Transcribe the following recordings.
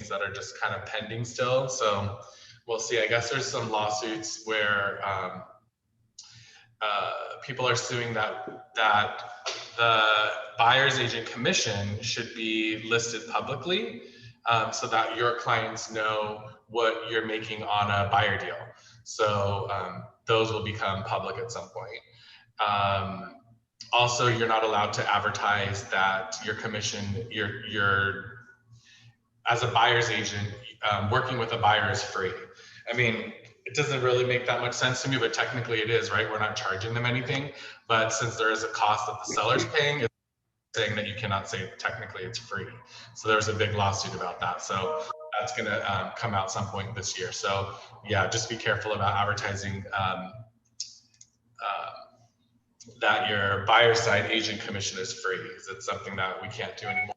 that are just kind of pending still. So we'll see. I guess there's some lawsuits where people are suing that the buyer's agent commission should be listed publicly, so that your clients know what you're making on a buyer deal. So those will become public at some point. Also, you're not allowed to advertise that your commission, your as a buyer's agent, working with a buyer is free. I mean, it doesn't really make that much sense to me, but technically it is, right? We're not charging them anything, but since there is a cost that the seller's paying, it's saying that you cannot say technically it's free. So there's a big lawsuit about that. So that's going to come out some point this year. So yeah, just be careful about advertising that your buyer side agent commission is free, because it's something that we can't do anymore.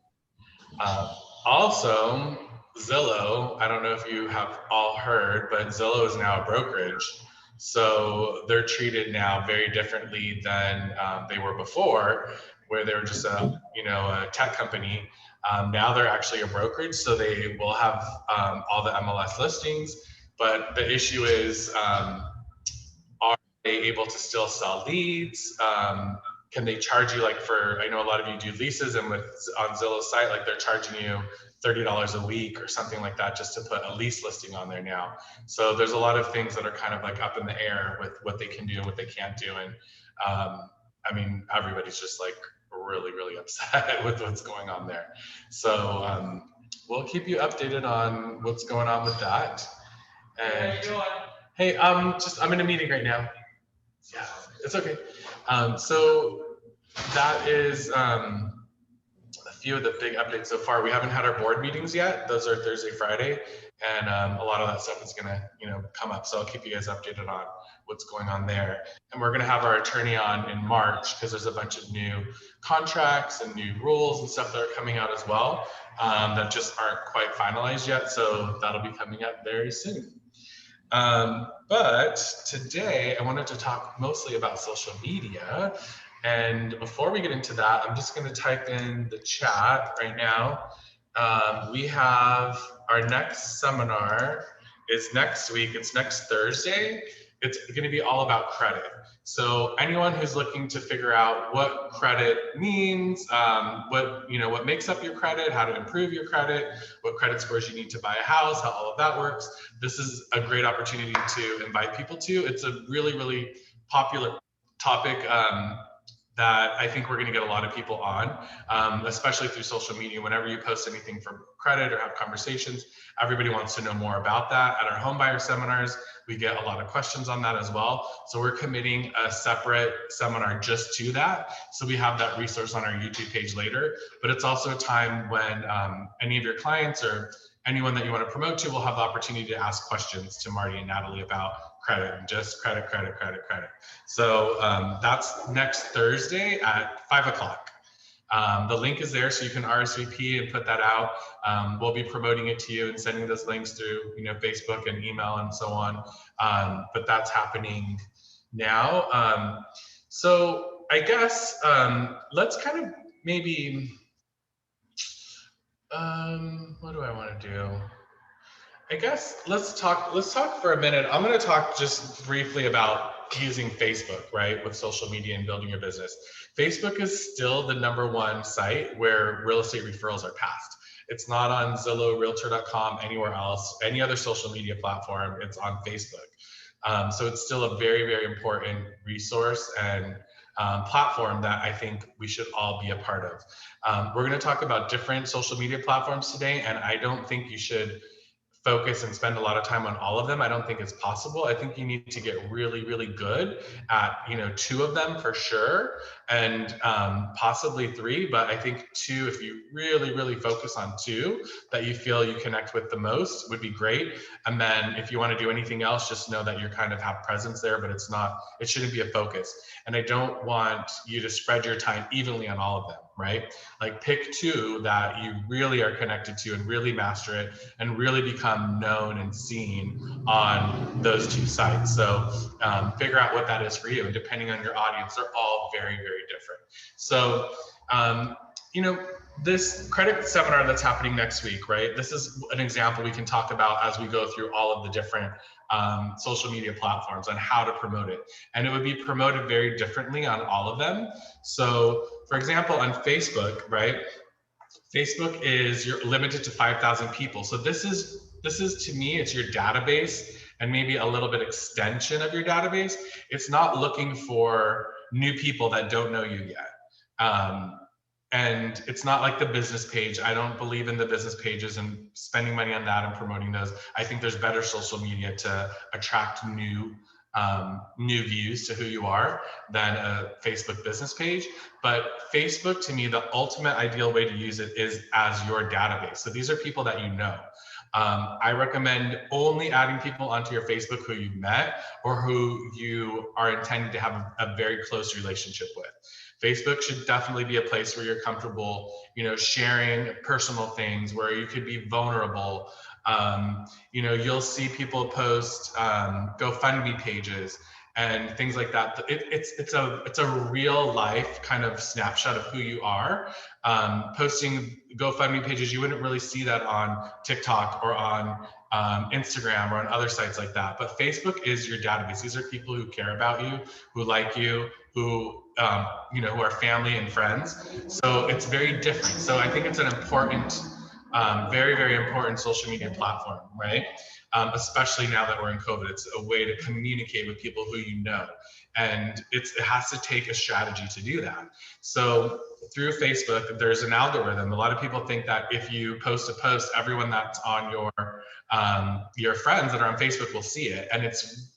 Also, Zillow, I don't know if you have all heard, but Zillow is now a brokerage. So they're treated now very differently than they were before, where they were just a tech company. Now they're actually a brokerage, so they will have all the MLS listings. But the issue is, are they able to still sell leads? Can they charge you, like, for, I know a lot of you do leases, and with on Zillow's site, like, they're charging you $30 a week or something like that just to put a lease listing on there now. So there's a lot of things that are kind of like up in the air with what they can do and what they can't do. And I mean, everybody's just like really, really upset with what's going on there. So we'll keep you updated on what's going on with that. And hey, I'm in a meeting right now. Yeah, it's okay. So that is a few of the big updates so far. We haven't had our board meetings yet. Those are Thursday, Friday, and a lot of that stuff is gonna, come up. So I'll keep you guys updated on what's going on there. And we're gonna have our attorney on in March, because there's a bunch of new contracts and new rules and stuff that are coming out as well, that just aren't quite finalized yet. So that'll be coming up very soon. But today I wanted to talk mostly about social media. And before we get into that, I'm just going to type in the chat right now. We have our next seminar is next week. It's next Thursday. It's going to be all about credit. So anyone who's looking to figure out what credit means, what makes up your credit, how to improve your credit, what credit scores you need to buy a house, how all of that works, this is a great opportunity to invite people to. It's a really, really popular topic that I think we're going to get a lot of people on, especially through social media. Whenever you post anything for credit or have conversations, everybody wants to know more about that. At our home buyer seminars, we get a lot of questions on that as well. So we're committing a separate seminar just to that. So we have that resource on our YouTube page later, but it's also a time when any of your clients or anyone that you want to promote to will have the opportunity to ask questions to Marty and Natalie about credit, and just credit. So that's next Thursday at 5 o'clock. The link is there, so you can RSVP and put that out. We'll be promoting it to you and sending those links through, Facebook and email and so on. But that's happening now. So I guess let's kind of maybe, what do I want to do? I guess let's talk for a minute. I'm going to talk just briefly about using Facebook, right, with social media and building your business. Facebook is still the #1 site where real estate referrals are passed. It's not on Zillow, Realtor.com, anywhere else, any other social media platform. It's on Facebook. So it's still a very, very important resource and platform that I think we should all be a part of. We're going to talk about different social media platforms today, and I don't think you should focus and spend a lot of time on all of them. I don't think it's possible. I think you need to get really, really good at, 2 of them for sure, and possibly 3, but I think 2, if you really, really focus on 2 that you feel you connect with the most, would be great. And then if you want to do anything else, just know that you kind of have presence there, but it shouldn't be a focus. And I don't want you to spread your time evenly on all of them, right? Like, pick 2 that you really are connected to and really master it and really become known and seen on those 2 sites. So figure out what that is for you. And depending on your audience, they're all very, very different. So, This credit seminar that's happening next week, right? This is an example we can talk about as we go through all of the different social media platforms and how to promote it. And it would be promoted very differently on all of them. So, for example, on Facebook, right? Facebook is you're limited to 5,000 people. So this is to me, it's your database and maybe a little bit extension of your database. It's not looking for new people that don't know you yet. Um, and it's not like the business page. I don't believe in the business pages and spending money on that and promoting those. I think there's better social media to attract new views to who you are than a Facebook business page. But Facebook, to me, the ultimate ideal way to use it is as your database. So these are people that you know. I recommend only adding people onto your Facebook who you met or who you are intending to have a very close relationship with. Facebook should definitely be a place where you're comfortable, sharing personal things, where you could be vulnerable. You'll see people post GoFundMe pages and things like that. It's a real life kind of snapshot of who you are. Posting GoFundMe pages, you wouldn't really see that on TikTok or on Instagram or on other sites like that. But Facebook is your database. These are people who care about you, who like you, who who are family and friends. So it's very different. So I think it's an important, very, very important social media platform, right? Especially now that we're in COVID, it's a way to communicate with people who you know. And it has to take a strategy to do that. So through Facebook, there's an algorithm. A lot of people think that if you post a post, everyone that's on your friends that are on Facebook will see it. And it's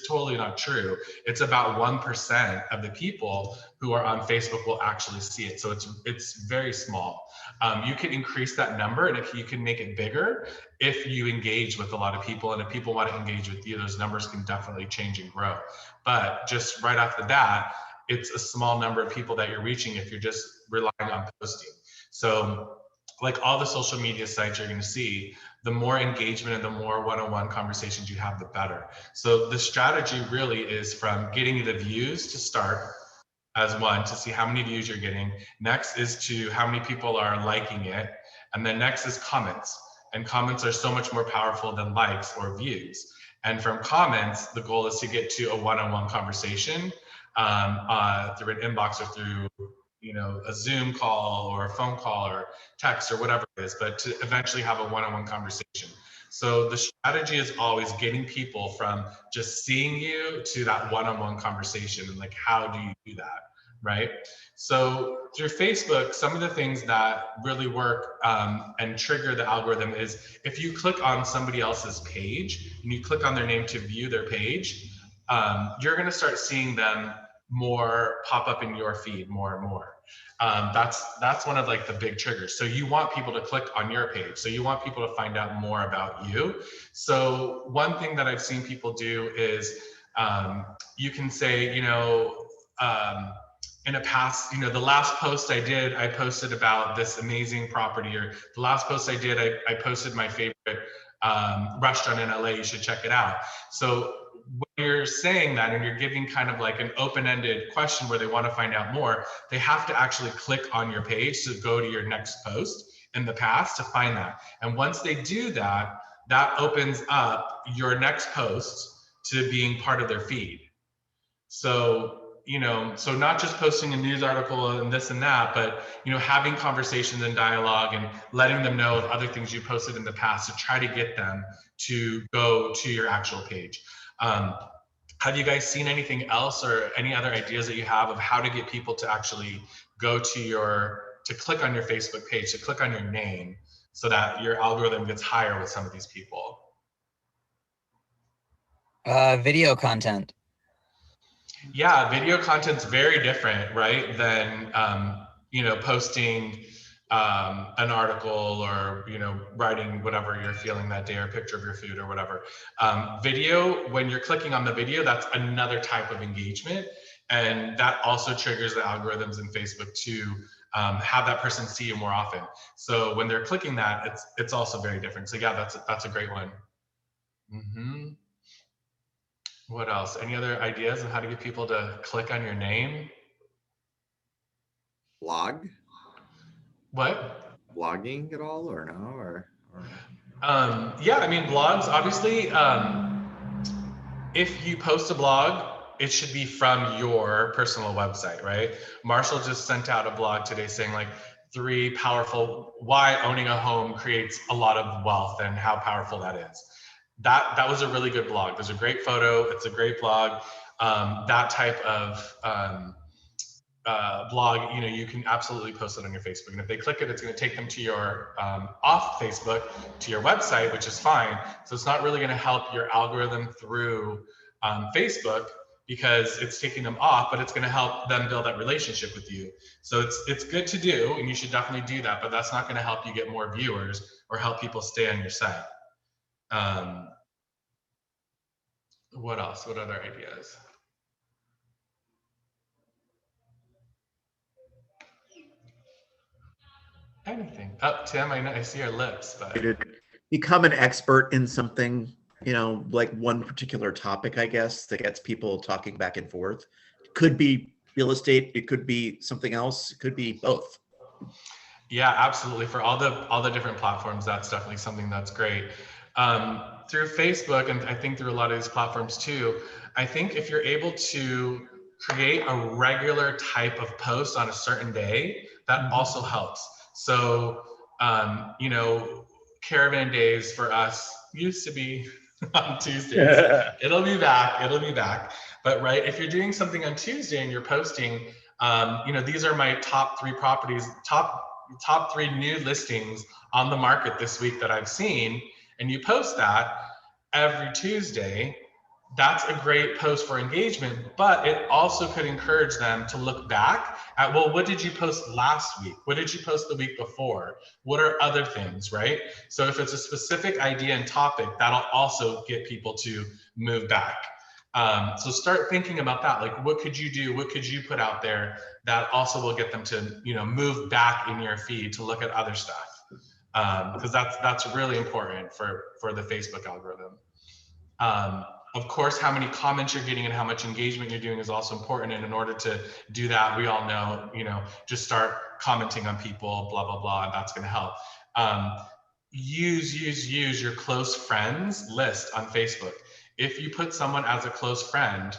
totally not true. It's about 1% of the people who are on Facebook will actually see it. So it's very small. You can increase that number, and if you can make it bigger, if you engage with a lot of people, and if people want to engage with you, those numbers can definitely change and grow. But just right off the bat, it's a small number of people that you're reaching if you're just relying on posting. So like all the social media sites you're going to see, the more engagement and the more one-on-one conversations you have, the better. So the strategy really is from getting the views to start as one, to see how many views you're getting. Next is to how many people are liking it. And then next is comments. And comments are so much more powerful than likes or views. And from comments, the goal is to get to a one-on-one conversation through an inbox or through a Zoom call or a phone call or text or whatever it is, but to eventually have a one-on-one conversation. So the strategy is always getting people from just seeing you to that one-on-one conversation, and like, how do you do that, right? So through Facebook, some of the things that really work and trigger the algorithm is if you click on somebody else's page and you click on their name to view their page, you're going to start seeing them more pop up in your feed more and more. That's one of like the big triggers. So you want people to click on your page. So you want people to find out more about you. So one thing that I've seen people do is you can say, in a past, the last post I did, I posted about this amazing property, or the last post I did, I posted my favorite restaurant in LA, you should check it out. So when you're saying that and you're giving kind of like an open-ended question where they want to find out more, they have to actually click on your page to go to your next post in the past to find that. And once they do that, that opens up your next post to being part of their feed. So, so not just posting a news article and this and that, but, having conversations and dialogue and letting them know of other things you posted in the past to try to get them to go to your actual page. Have you guys seen anything else or any other ideas that you have of how to get people to actually go to click on your Facebook page, to click on your name, so that your algorithm gets higher with some of these people? Video content. Yeah, video content's very different, right, than posting an article or writing whatever you're feeling that day, or a picture of your food or whatever. Video, when you're clicking on the video, that's another type of engagement, and that also triggers the algorithms in Facebook to have that person see you more often. So when they're clicking that, it's also very different. So yeah, that's a great one. Mm-hmm. What else? Any other ideas on how to get people to click on your name? Blog. What? Blogging at all or no? Yeah, I mean, blogs, obviously, if you post a blog, it should be from your personal website, right? Marshall just sent out a blog today saying like why owning a home creates a lot of wealth and how powerful that is. That was a really good blog. There's a great photo. It's a great blog. That type of blog, you can absolutely post it on your Facebook. And if they click it, it's going to take them to your off Facebook to your website, which is fine. So it's not really going to help your algorithm through Facebook because it's taking them off, but it's going to help them build that relationship with you. So it's good to do, and you should definitely do that. But that's not going to help you get more viewers or help people stay on your site. What else? What other ideas? Anything. Tim, I see your lips, but become an expert in something, like one particular topic, I guess, that gets people talking back and forth. Could be real estate, it could be something else, it could be both. Yeah, absolutely. For all the different platforms, that's definitely something that's great. Through Facebook, and I think through a lot of these platforms too, I think if you're able to create a regular type of post on a certain day, that also helps. So, Caravan Days for us used to be on Tuesdays. It'll be back. But right, if you're doing something on Tuesday and you're posting, these are my top 3 properties, top 3 new listings on the market this week that I've seen, and you post that every Tuesday, that's a great post for engagement, but it also could encourage them to look back at, well, what did you post last week? What did you post the week before? What are other things, right? So if it's a specific idea and topic, that'll also get people to move back. So start thinking about that. Like, what could you do? What could you put out there that also will get them to, move back in your feed to look at other stuff? Because that's really important for the Facebook algorithm. Of course, how many comments you're getting and how much engagement you're doing is also important. And in order to do that, we all know, just start commenting on people, blah, blah, blah, and that's going to help. Use your close friends list on Facebook. If you put someone as a close friend,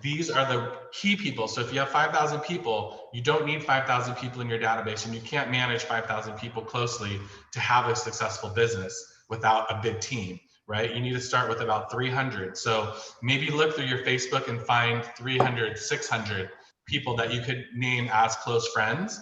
these are the key people. So if you have 5,000 people, you don't need 5,000 people in your database, and you can't manage 5,000 people closely to have a successful business without a big team. Right? You need to start with about 300. So maybe look through your Facebook and find 300, 600 people that you could name as close friends.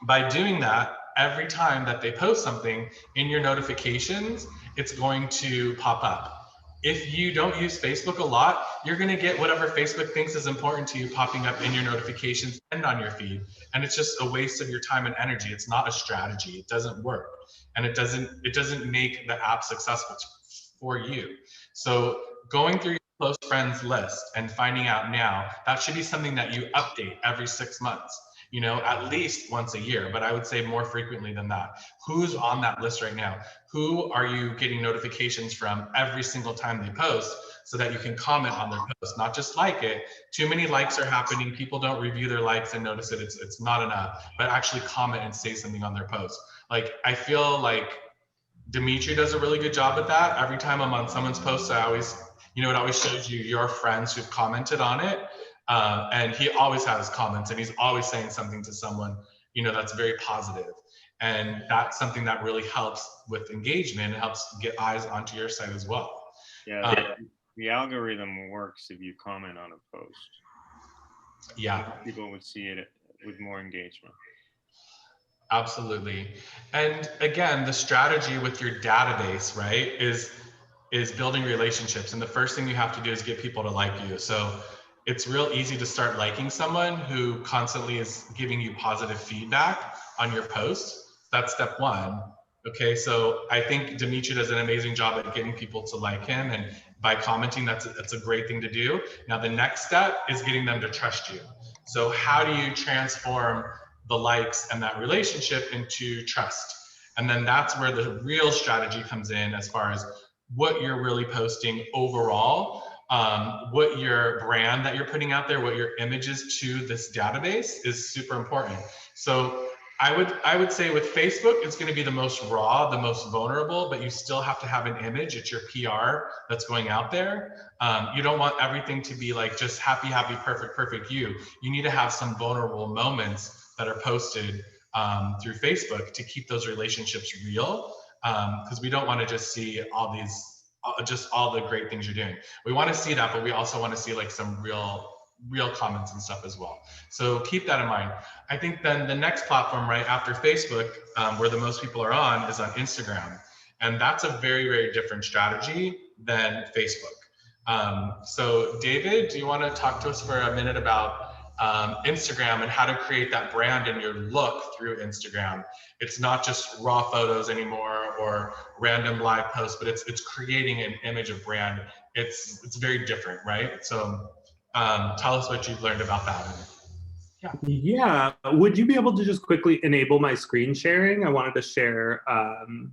By doing that, every time that they post something in your notifications, it's going to pop up. If you don't use Facebook a lot, you're going to get whatever Facebook thinks is important to you popping up in your notifications and on your feed. And it's just a waste of your time and energy. It's not a strategy. It doesn't work. And it doesn't make the app successful for you. So going through your close friends list and finding out now, that should be something that you update every 6 months, at least once a year, but I would say more frequently than that. Who's on that list right now? Who are you getting notifications from every single time they post, so that you can comment on their post, not just like it. Too many likes are happening. People don't review their likes and notice it. It's not enough, but actually comment and say something on their post. Like, I feel like Dimitri does a really good job at that. Every time I'm on someone's post, I always, it always shows you your friends who've commented on it. And he always has comments, and he's always saying something to someone, that's very positive. And that's something that really helps with engagement. It helps get eyes onto your site as well. Yeah, the algorithm works if you comment on a post. Yeah. People would see it with more engagement. Absolutely. And again, the strategy with your database, right, is building relationships. And the first thing you have to do is get people to like you. So it's real easy to start liking someone who constantly is giving you positive feedback on your posts. That's step 1. Okay, so I think Dimitri does an amazing job at getting people to like him, and by commenting, that's a great thing to do. Now the next step is getting them to trust you. So how do you transform the likes and that relationship into trust? And then that's where the real strategy comes in, as far as what you're really posting overall, what your brand that you're putting out there, what your image is to this database is super important. So I would say with Facebook, it's going to be the most raw, the most vulnerable, but you still have to have an image. It's your PR that's going out there. You don't want everything to be like just happy, happy, perfect, perfect you. You need to have some vulnerable moments that are posted through Facebook to keep those relationships real. Because we don't want to just see all these, just all the great things you're doing. We want to see that, but we also want to see like some real comments and stuff as well. So keep that in mind. I think then the next platform right after Facebook, where the most people are on, is on Instagram. And that's a very, very different strategy than Facebook. So David, do you want to talk to us for a minute about Instagram and how to create that brand and your look through Instagram? It's not just raw photos anymore or random live posts, but it's creating an image of brand. It's very different, right? So tell us what you've learned about that. Yeah, would you be able to just quickly enable my screen sharing? I wanted to share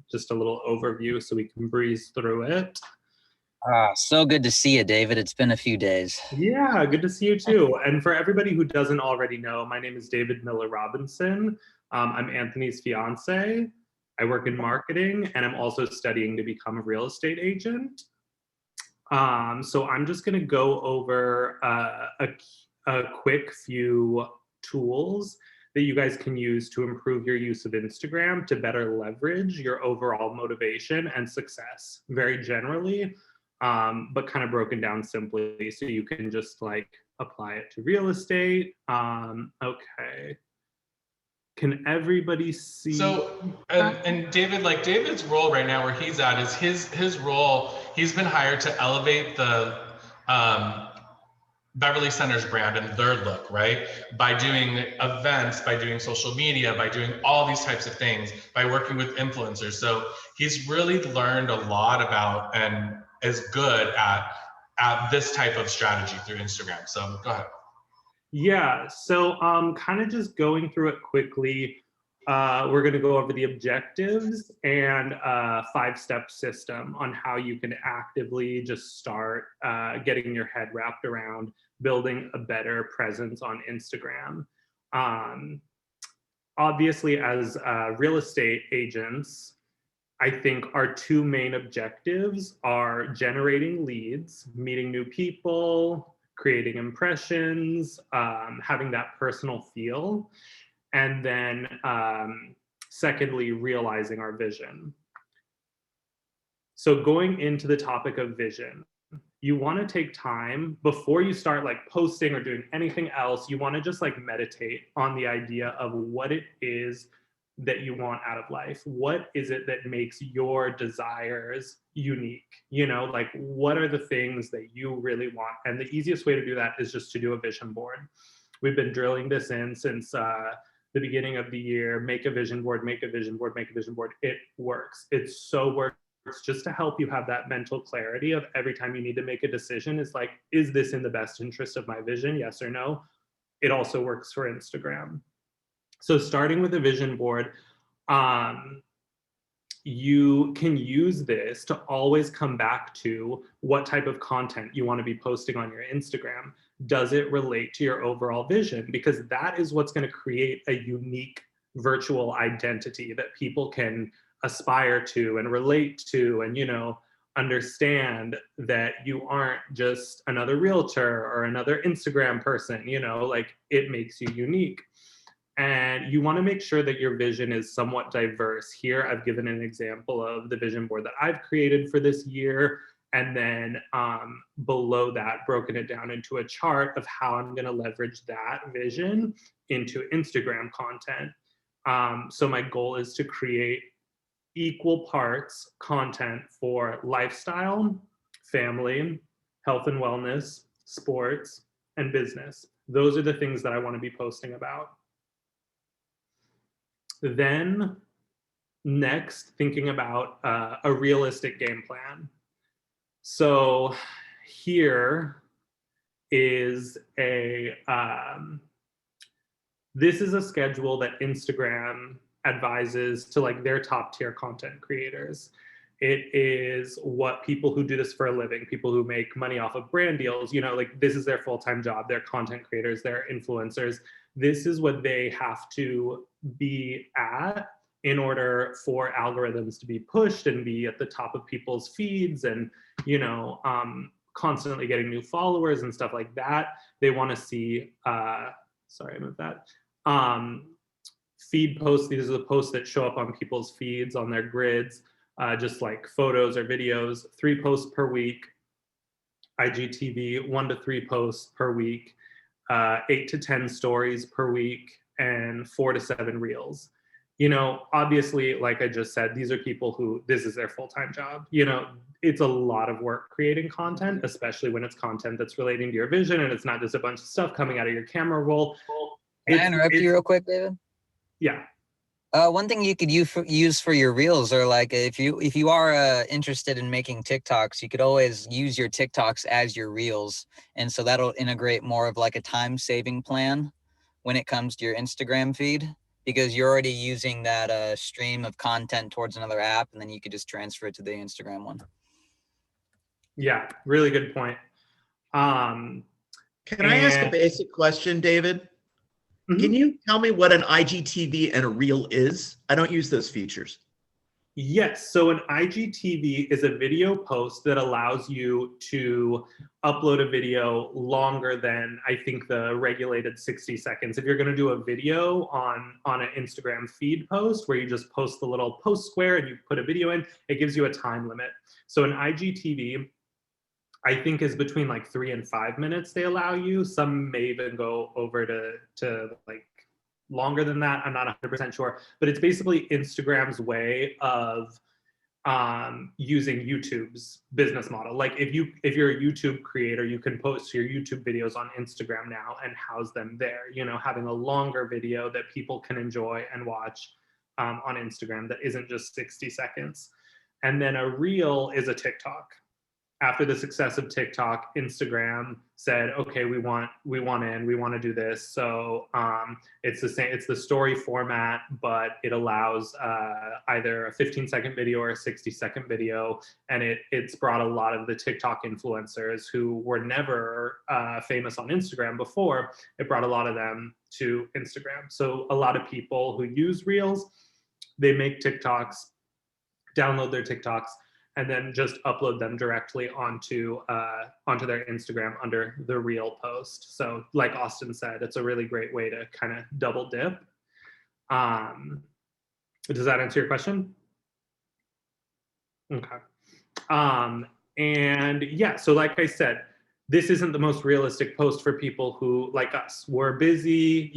just a little overview so we can breeze through it. So good to see you, David. It's been a few days. Yeah, good to see you too. And for everybody who doesn't already know, my name is David Miller Robinson. I'm Anthony's fiance. I work in marketing and I'm also studying to become a real estate agent. So I'm just going to go over a quick few tools that you guys can use to improve your use of Instagram to better leverage your overall motivation and success, very generally, but kind of broken down simply so you can just like apply it to real estate. Okay. Can everybody see? So, and David, like David's role right now where he's at is his role, he's been hired to elevate the Beverly Center's brand and their look, right? By doing events, by doing social media, by doing all these types of things, by working with influencers. So he's really learned a lot about and is good at this type of strategy through Instagram. So go ahead. Yeah, so kind of just going through it quickly. We're going to go over the objectives and a 5-step system on how you can actively just start getting your head wrapped around building a better presence on Instagram. Obviously, as real estate agents, I think our 2 main objectives are generating leads, meeting new people, creating impressions, having that personal feel. And then secondly, realizing our vision. So going into the topic of vision, you want to take time before you start like posting or doing anything else. You want to just like meditate on the idea of what it is that you want out of life. What is it that makes your desires unique? You know, like what are the things that you really want? And the easiest way to do that is just to do a vision board. We've been drilling this in since the beginning of the year. Make a vision board, make a vision board, make a vision board. It works. It's so works just to help you have that mental clarity of every time you need to make a decision. It's like, is this in the best interest of my vision? Yes or no? It also works for Instagram. So starting with a vision board, you can use this to always come back to what type of content you want to be posting on your Instagram. Does it relate to your overall vision? Because that is what's going to create a unique virtual identity that people can aspire to and relate to, and, you know, understand that you aren't just another realtor or another Instagram person, you know, like it makes you unique. And you want to make sure that your vision is somewhat diverse. Here, I've given an example of the vision board that I've created for this year. And then below that, broken it down into a chart of how I'm going to leverage that vision into Instagram content. So my goal is to create equal parts content for lifestyle, family, health and wellness, sports, and business. Those are the things that I want to be posting about. Then next, thinking about a realistic game plan. So here is this is a schedule that Instagram advises to like their top tier content creators. It is what people who do this for a living, people who make money off of brand deals, like this is their full-time job. They're content creators, they're influencers. This is what they have to be at in order for algorithms to be pushed and be at the top of people's feeds and, constantly getting new followers and stuff like that. They want to see, sorry, I moved that. Feed posts, these are the posts that show up on people's feeds, on their grids, just like photos or videos, 3 posts per week. IGTV, 1 to 3 posts per week, 8 to 10 stories per week, and 4 to 7 reels. Obviously, like I just said, these are people who this is their full-time job. It's a lot of work creating content, especially when it's content that's relating to your vision and it's not just a bunch of stuff coming out of your camera roll. Can I interrupt you real quick, David? Yeah. One thing you could use for your reels, or like if you are interested in making TikToks, you could always use your TikToks as your reels, and so that'll integrate more of like a time-saving plan when it comes to your Instagram feed, because you're already using that stream of content towards another app, and then you could just transfer it to the Instagram one. Yeah, really good point. Can I ask a basic question, David? Mhm. Can you tell me what an IGTV and a reel is? I don't use those features. Yes, so an IGTV is a video post that allows you to upload a video longer than, I think, the regulated 60 seconds. If you're going to do a video on an Instagram feed post where you just post the little post square and you put a video in, it gives you a time limit. So an IGTV, I think, is between like 3 and 5 minutes they allow you. Some may even go over to like longer than that. I'm not 100% sure, but it's basically Instagram's way of using YouTube's business model. Like if you're a YouTube creator, you can post your YouTube videos on Instagram now and house them there, having a longer video that people can enjoy and watch on Instagram that isn't just 60 seconds. And then a reel is a TikTok. After the success of TikTok, Instagram said, okay, we want to do this. So it's the same, it's the story format, but it allows either a 15-second video or a 60-second video. And it's brought a lot of the TikTok influencers who were never famous on Instagram before. It brought a lot of them to Instagram. So a lot of people who use Reels, they make TikToks, download their TikToks, and then just upload them directly onto their Instagram under the reel post. So like Austin said, it's a really great way to kind of double dip. Does that answer your question? Okay. And yeah, so like I said, this isn't the most realistic post for people who, like us, we're busy,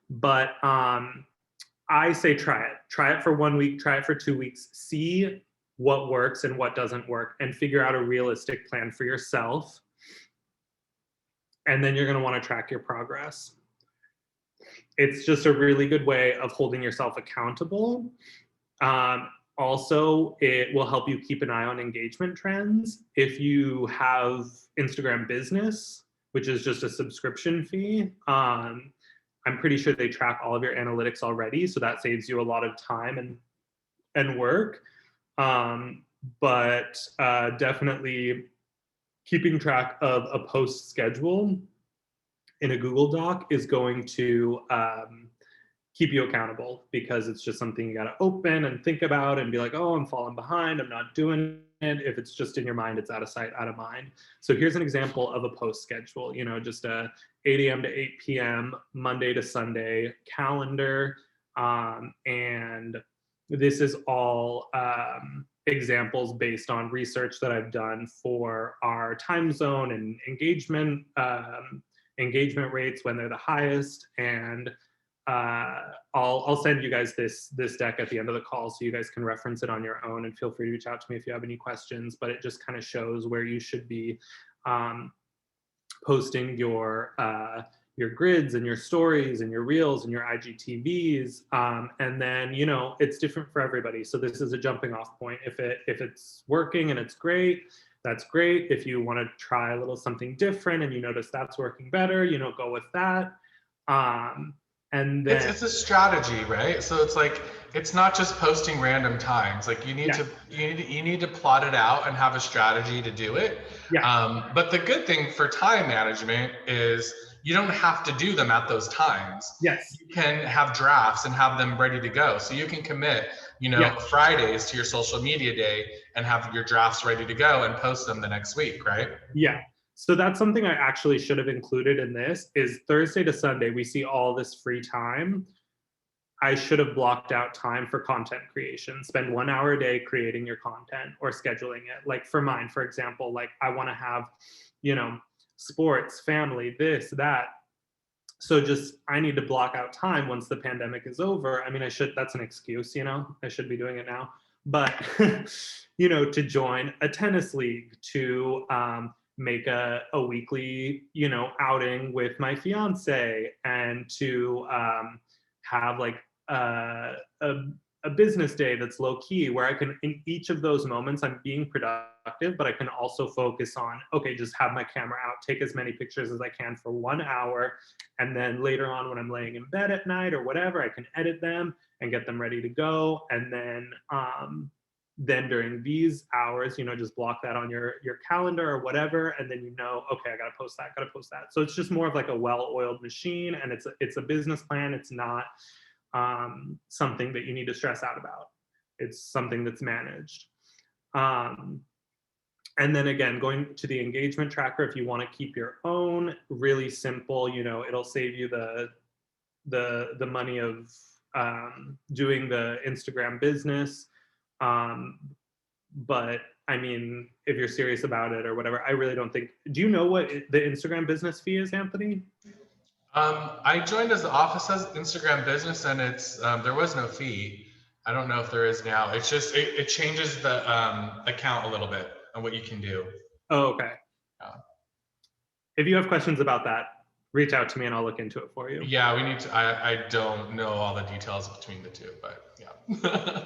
but I say try it. Try it for 1 week, try it for 2 weeks, see what works and what doesn't work, and figure out a realistic plan for yourself. And then you're going to want to track your progress. It's just a really good way of holding yourself accountable. Also, it will help you keep an eye on engagement trends. If you have Instagram Business, which is just a subscription fee, I'm pretty sure they track all of your analytics already, so that saves you a lot of time and work. But definitely keeping track of a post schedule in a Google Doc is going to keep you accountable, because it's just something you got to open and think about and be like, oh, I'm falling behind, I'm not doing it. If it's just in your mind, it's out of sight, out of mind. So here's an example of a post schedule, just a 8 a.m. to 8 p.m., Monday to Sunday calendar. And this is all examples based on research that I've done for our time zone and engagement rates when they're the highest. And I'll send you guys this deck at the end of the call so you guys can reference it on your own, and feel free to reach out to me if you have any questions. But it just kind of shows where you should be posting your grids and your stories and your reels and your IGTVs. And then, it's different for everybody. So this is a jumping off point. If it's working and it's great, that's great. If you want to try a little something different and you notice that's working better, go with that. And then It's a strategy, right? So it's like it's not just posting random times. Like you need Yeah. to you need to plot it out and have a strategy to do it. Yeah. But the good thing for time management is you don't have to do them at those times. Yes. You can have drafts and have them ready to go. So you can commit, Yeah. Fridays to your social media day and have your drafts ready to go and post them the next week, right? Yeah. So that's something I actually should have included in this is Thursday to Sunday, we see all this free time. I should have blocked out time for content creation. Spend 1 hour a day creating your content or scheduling it. Like for mine, for example, like I want to have, sports, family, this, that. So just I need to block out time once the pandemic is over. I mean, that's an excuse, I should be doing it now. But to join a tennis league, to make a weekly, outing with my fiance, and to have like a a business day that's low key where I can, in each of those moments, I'm being productive, but I can also focus on, okay, just have my camera out, take as many pictures as I can for 1 hour. And then later on, when I'm laying in bed at night or whatever, I can edit them and get them ready to go. And then during these hours, just block that on your calendar or whatever, and then okay, I gotta post that. So it's just more of like a well-oiled machine, and it's a business plan. It's not something that you need to stress out about. It's something that's managed. And then again, going to the engagement tracker, if you want to keep your own, really simple, it'll save you the money of doing the Instagram business. But I mean, if you're serious about it or whatever, I really don't think, do you know what the Instagram business fee is, Anthony? I joined as the office as Instagram business, and it's there was no fee. I don't know if there is now. It's just it changes the account a little bit and what you can do. Oh, okay. Yeah. If you have questions about that, reach out to me and I'll look into it for you. Yeah, we need to. I don't know all the details between the two, but yeah.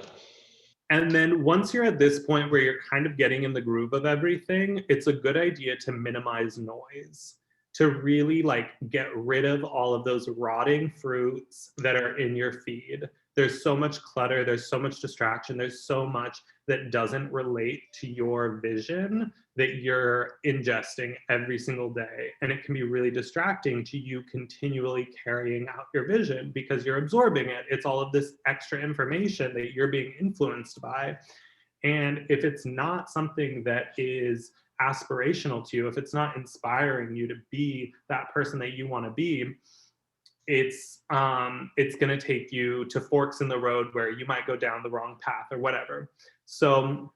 And then once you're at this point where you're kind of getting in the groove of everything, it's a good idea to minimize noise, to really like get rid of all of those rotting fruits that are in your feed. There's so much clutter, there's so much distraction, there's so much that doesn't relate to your vision that you're ingesting every single day. And it can be really distracting to you continually carrying out your vision because you're absorbing it. It's all of this extra information that you're being influenced by. And if it's not something that is aspirational to you, if it's not inspiring you to be that person that you want to be, it's going to take you to forks in the road where you might go down the wrong path or whatever. So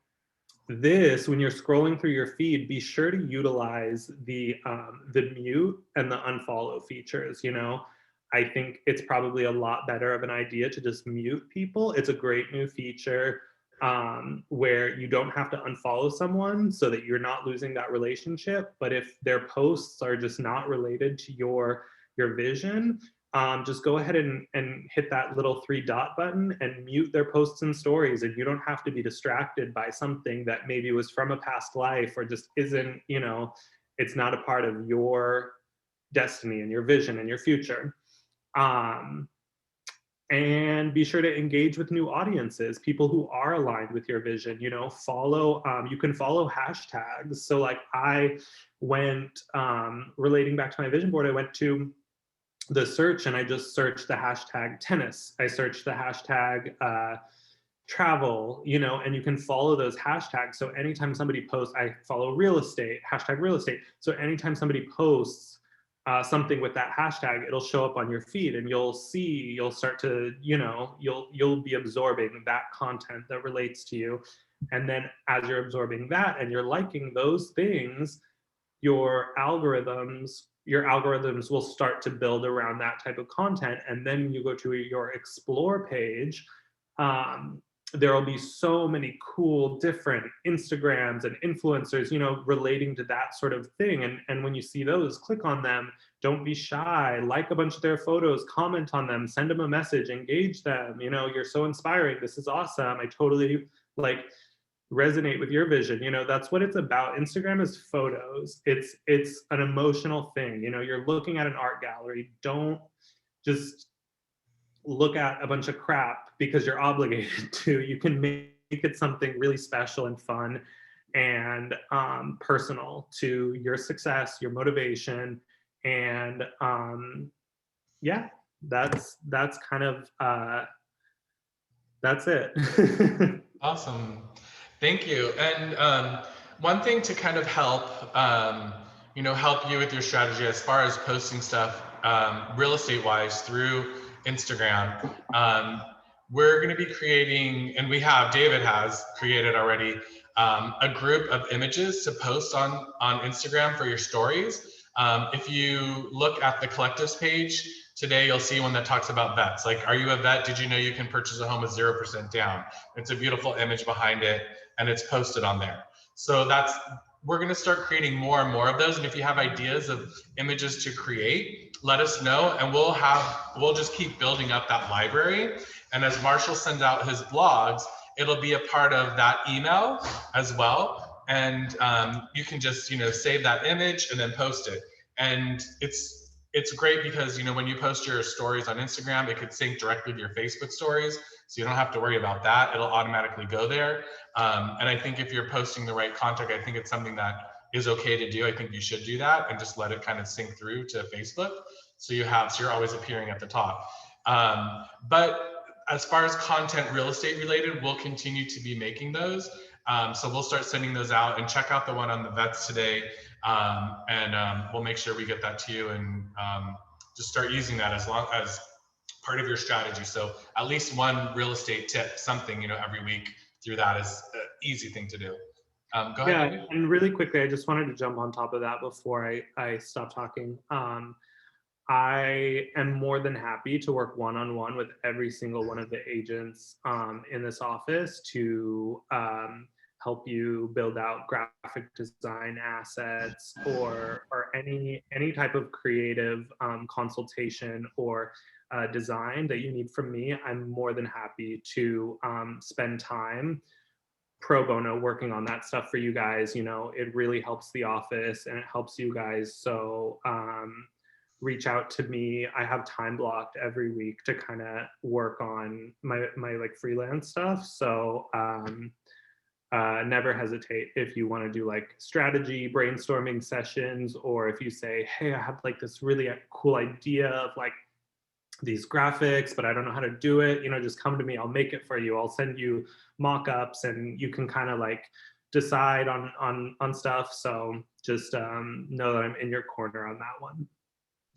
when you're scrolling through your feed, be sure to utilize the mute and the unfollow features. I think it's probably a lot better of an idea to just mute people. It's a great new feature where you don't have to unfollow someone so that you're not losing that relationship. But if their posts are just not related to your vision, just go ahead and hit that little 3-dot button and mute their posts and stories. And you don't have to be distracted by something that maybe was from a past life or just isn't, it's not a part of your destiny and your vision and your future. And be sure to engage with new audiences, people who are aligned with your vision. Follow, you can follow hashtags. So like I went, relating back to my vision board, I went to the search and I just searched the hashtag tennis. I searched the hashtag travel, and you can follow those hashtags. So anytime somebody posts, I follow real estate, hashtag real estate. So anytime somebody posts something with that hashtag, it'll show up on your feed and you'll start to, you'll be absorbing that content that relates to you. And then as you're absorbing that and you're liking those things, your algorithms will start to build around that type of content. And then you go to your explore page, there will be so many cool different Instagrams and influencers, relating to that sort of thing. And when you see those, click on them. Don't be shy. Like a bunch of their photos, comment on them, send them a message, engage them. You're so inspiring. This is awesome. I totally resonate with your vision. That's what it's about. Instagram is photos. It's an emotional thing. You're looking at an art gallery. Don't just look at a bunch of crap because you're obligated to. You can make it something really special and fun and personal to your success, your motivation, and yeah, that's kind of that's it. Awesome. Thank you. And one thing to kind of help, help you with your strategy as far as posting stuff, real estate wise through Instagram, we're going to be creating, and David has created already, a group of images to post on Instagram for your stories. If you look at the collectives page today, you'll see one that talks about vets. Like, are you a vet? Did you know you can purchase a home with 0% down? It's a beautiful image behind it, and it's posted on there. So we're going to start creating more and more of those. And if you have ideas of images to create, let us know, and we'll just keep building up that library. And as Marshall sends out his blogs, it'll be a part of that email as well. And you can just, save that image and then post it. And it's great because, when you post your stories on Instagram, it could sync directly to your Facebook stories. So you don't have to worry about that. It'll automatically go there. And I think if you're posting the right content, I think it's something that is okay to do. I think you should do that and just let it kind of sync through to Facebook. So you're always appearing at the top. But as far as content real estate related, we'll continue to be making those. So we'll start sending those out, and check out the one on the vets today. And we'll make sure we get that to you, and just start using that as part of your strategy. So at least one real estate tip, something, every week through that is an easy thing to do. Go ahead. Yeah, and really quickly, I just wanted to jump on top of that before I stop talking. I am more than happy to work one-on-one with every single one of the agents in this office to help you build out graphic design assets or any type of creative consultation or design that you need from me. I'm more than happy to spend time pro bono working on that stuff for you guys. It really helps the office and it helps you guys. So reach out to me. I have time blocked every week to kind of work on my like freelance stuff. So never hesitate if you want to do like strategy brainstorming sessions, or if you say, hey, I have like this really cool idea of like these graphics, but I don't know how to do it. Just come to me. I'll make it for you. I'll send you mock-ups, and you can kind of like decide on stuff. So just know that I'm in your corner on that one.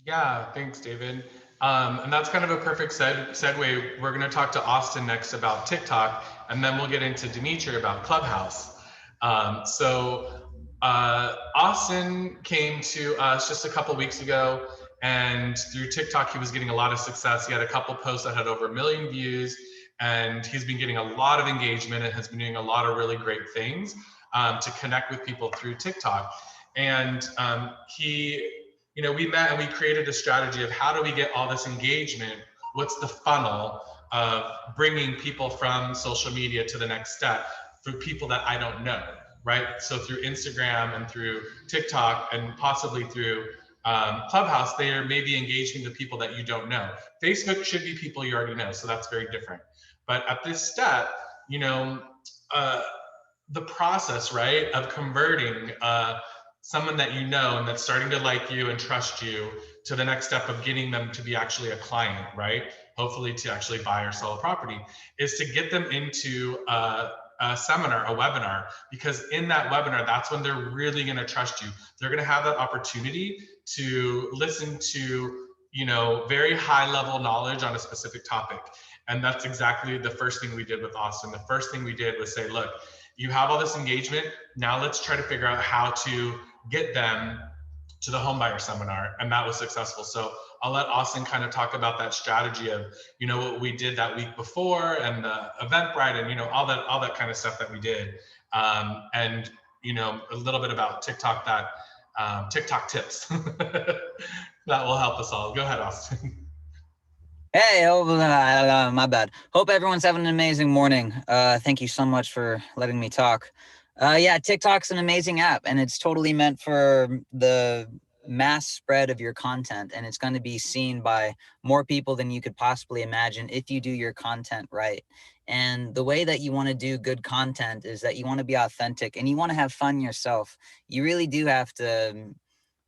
Yeah, thanks, David. And that's kind of a perfect segue. We're going to talk to Austin next about TikTok, and then we'll get into Dimitri about Clubhouse. So Austin came to us just a couple weeks ago, and through TikTok, he was getting a lot of success. He had a couple posts that had over 1 million views, and he's been getting a lot of engagement and has been doing a lot of really great things to connect with people through TikTok. And we met and we created a strategy of how do we get all this engagement? What's the funnel of bringing people from social media to the next step for people that I don't know, right? So through Instagram and through TikTok and possibly through Clubhouse, they are maybe engaging the people that you don't know. Facebook should be people you already know, so that's very different. But at this step, the process, right, of converting someone that you know and that's starting to like you and trust you to the next step of getting them to be actually a client, right? Hopefully to actually buy or sell a property, is to get them into a seminar, a webinar, because in that webinar, that's when they're really going to trust you. They're going to have that opportunity to listen to, very high level knowledge on a specific topic. And that's exactly the first thing we did with Austin. The first thing we did was say, look, you have all this engagement. Now let's try to figure out how to get them to the homebuyer seminar. And that was successful. So I'll let Austin kind of talk about that strategy of, what we did that week before and the Eventbrite and, all that kind of stuff that we did. And, a little bit about TikTok, TikTok tips that will help us all. Go ahead, Austin. Hey, my bad. Hope everyone's having an amazing morning. Thank you so much for letting me talk. Yeah, TikTok's an amazing app, and it's totally meant for the mass spread of your content, and it's going to be seen by more people than you could possibly imagine if you do your content right. And the way that you want to do good content is that you want to be authentic and you want to have fun yourself. You really do have to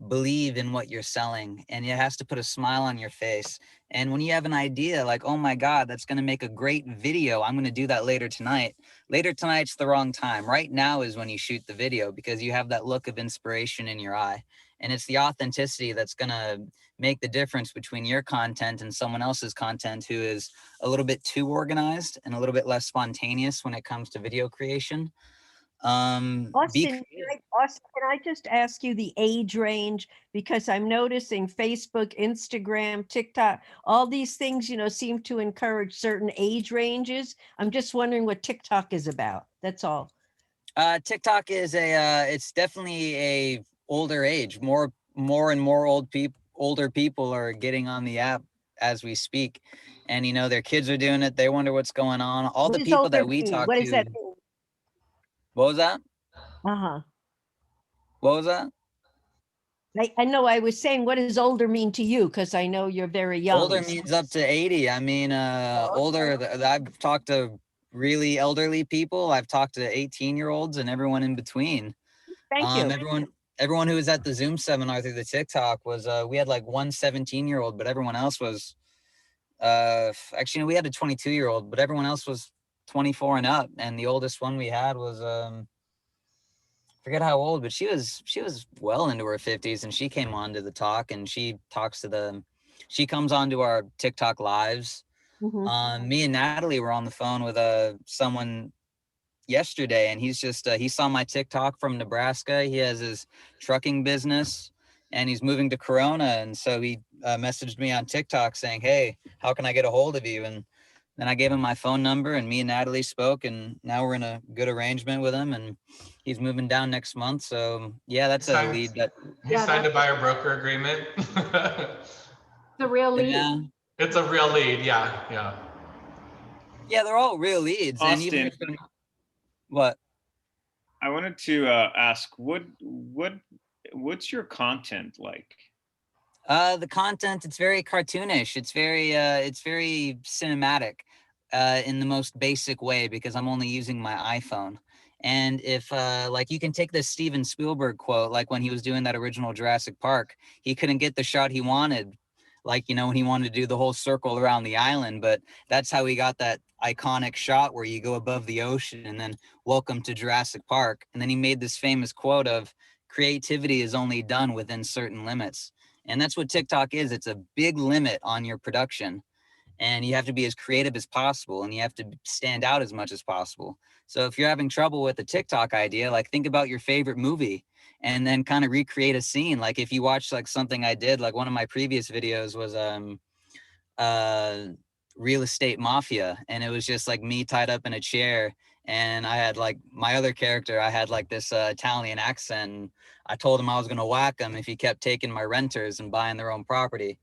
believe in what you're selling, and it has to put a smile on your face. And when you have an idea like, oh my God, that's going to make a great video, I'm going to do that later tonight. Later tonight's the wrong time. Right now is when you shoot the video, because you have that look of inspiration in your eye. And it's the authenticity that's going to make the difference between your content and someone else's content who is a little bit too organized and a little bit less spontaneous when it comes to video creation. Austin, Austin, can I just ask you the age range? Because I'm noticing Facebook, Instagram, TikTok, all these things, you know, seem to encourage certain age ranges. I'm just wondering what TikTok is about. That's all. TikTok is it's definitely a older age. More and more older people are getting on the app as we speak, and you know, their kids are doing it. They wonder what's going on. All What the does people older that we mean? talk What to. does that mean? What was that? Uh-huh. What was that? I know I was saying, what does older mean to you? Because I know you're very young. Older means up to 80. I mean, older, I've talked to really elderly people. I've talked to 18-year-olds and everyone in between. Thank you. Everyone who was at the Zoom seminar through the TikTok was, we had like one 17-year-old, but everyone else was, actually, we had a 22-year-old, but everyone else was 24 and up. And the oldest one we had was, forget how old, but she was well into her 50s, and she came on to the talk, and she comes on to our TikTok lives. Mhm. Me and Natalie were on the phone with someone yesterday, and he's just he saw my TikTok from Nebraska. He has his trucking business and he's moving to Corona, and so he messaged me on TikTok saying, hey, how can I get a hold of you? And then I gave him my phone number, and me and Natalie spoke, and now we're in a good arrangement with him, and he's moving down next month. So yeah, that's a lead that He signed a buyer broker agreement. The real lead. yeah. It's a real lead. Yeah. Yeah, they're all real leads. And even Austin, if what? I wanted to ask, what's your content like? The content, it's very cartoonish. It's very cinematic in the most basic way, because I'm only using my iPhone. And if like, you can take this Steven Spielberg quote, like when he was doing that original Jurassic Park, he couldn't get the shot he wanted, like, you know, when he wanted to do the whole circle around the island, but that's how he got that iconic shot where you go above the ocean and then welcome to Jurassic Park. And then he made this famous quote of, creativity is only done within certain limits. And that's what TikTok is. It's a big limit on your production, and you have to be as creative as possible, and you have to stand out as much as possible. So if you're having trouble with a TikTok idea, like, think about your favorite movie and then kind of recreate a scene. Like if you watch like something I did, like one of my previous videos was Real Estate Mafia, and it was just like me tied up in a chair, and I had like my other character, I had like this Italian accent, and I told him I was going to whack him if he kept taking my renters and buying their own property.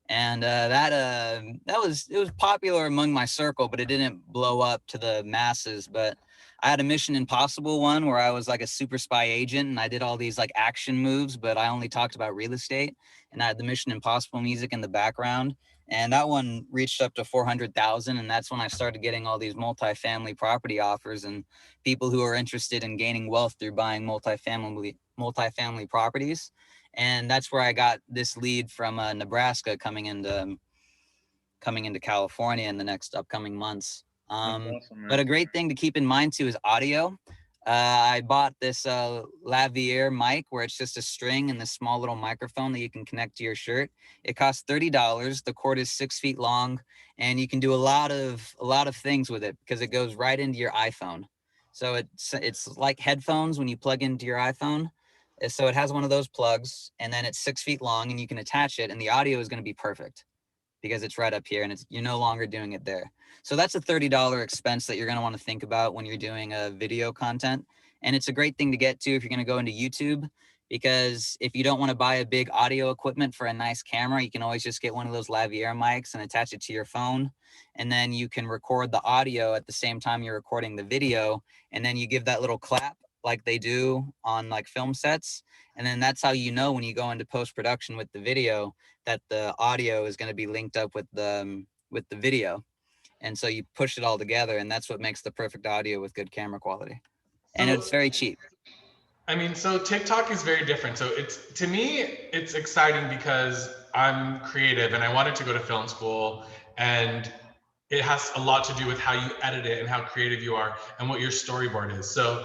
And it was popular among my circle, but it didn't blow up to the masses. But I had a Mission Impossible one where I was like a super spy agent, and I did all these like action moves, but I only talked about real estate, and I had the Mission Impossible music in the background. And that one reached up to 400,000. And that's when I started getting all these multifamily property offers and people who are interested in gaining wealth through buying multifamily properties. And that's where I got this lead from Nebraska coming into California in the next upcoming months. That's awesome, man. But a great thing to keep in mind too is audio. I bought this Lavalier mic where it's just a string and this small little microphone that you can connect to your shirt. It costs $30. The cord is 6 feet long, and you can do a lot of things with it because it goes right into your iPhone. So it's like headphones when you plug into your iPhone. So it has one of those plugs, and then it's 6 feet long, and you can attach it, and the audio is going to be perfect because it's right up here, and you're no longer doing it there. So that's a $30 expense that you're going to want to think about when you're doing a video content. And it's a great thing to get to if you're going to go into YouTube, because if you don't want to buy a big audio equipment for a nice camera, you can always just get one of those Lavalier mics and attach it to your phone. And then you can record the audio at the same time you're recording the video. And then you give that little clap like they do on like film sets. And then that's how you know when you go into post-production with the video that the audio is going to be linked up with the video. And so you push it all together, and that's what makes the perfect audio with good camera quality. And it's very cheap. I mean, so TikTok is very different. So it's, to me, it's exciting because I'm creative and I wanted to go to film school, and it has a lot to do with how you edit it and how creative you are and what your storyboard is. So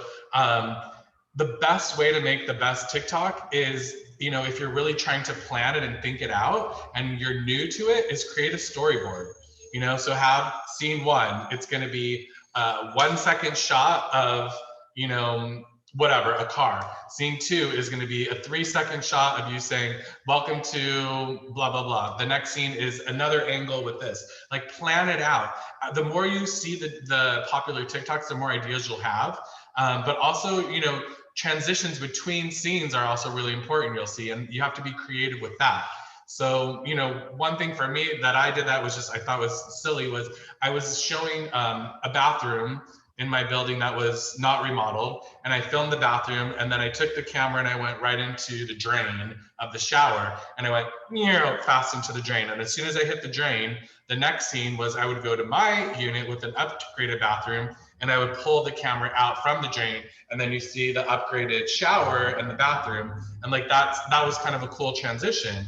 the best way to make the best TikTok is, you know, if you're really trying to plan it and think it out and you're new to it, is create a storyboard. You know, so have scene one, it's going to be a 1 second shot of, you know, whatever, a car. Scene two is going to be a 3 second shot of you saying, welcome to blah, blah, blah. The next scene is another angle with this. Like, plan it out. The more you see the popular TikToks, the more ideas you'll have. But also, you know, transitions between scenes are also really important, you'll see, and you have to be creative with that. So, you know, one thing for me that I did that was just, I thought was silly, was I was showing a bathroom in my building that was not remodeled, and I filmed the bathroom, and then I took the camera and I went right into the drain of the shower, and I went fast into the drain. And as soon as I hit the drain, the next scene was I would go to my unit with an upgraded bathroom, and I would pull the camera out from the drain, and then you see the upgraded shower and the bathroom, and like that was kind of a cool transition.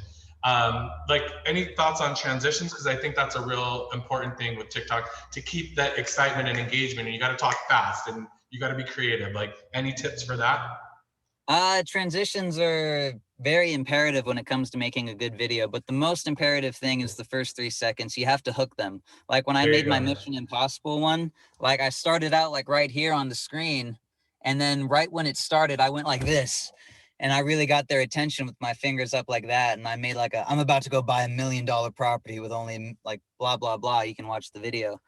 Like, any thoughts on transitions? Because I think that's a real important thing with TikTok, to keep that excitement and engagement, and you got to talk fast and you got to be creative. Like, any tips for that? Transitions are very imperative when it comes to making a good video, but the most imperative thing is the first 3 seconds. You have to hook them. Like when I made my Mission Impossible one, like I started out like right here on the screen, and then right when it started, I went like this. And I really got their attention with my fingers up like that. And I made like I'm about to go buy $1 million property with only like blah, blah, blah. You can watch the video.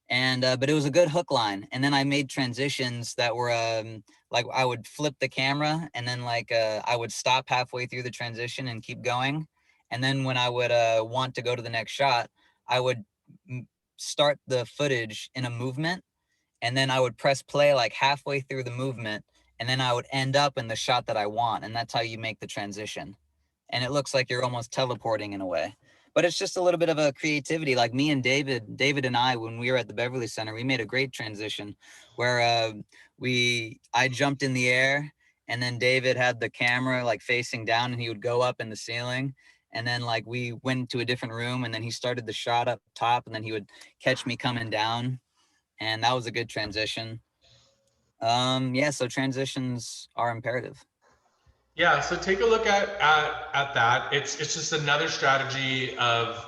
And, but it was a good hook line. And then I made transitions that were like I would flip the camera, and then like I would stop halfway through the transition and keep going. And then when I would want to go to the next shot, I would start the footage in a movement, and then I would press play like halfway through the movement, and then I would end up in the shot that I want. And that's how you make the transition. And it looks like you're almost teleporting in a way. But it's just a little bit of a creativity. Like me and David and I, when we were at the Beverly Center, we made a great transition where I jumped in the air, and then David had the camera like facing down, and he would go up in the ceiling. And then like we went to a different room, and then he started the shot up top, and then he would catch me coming down. And that was a good transition. Yeah, so transitions are imperative. Yeah, so take a look at that. It's just another strategy of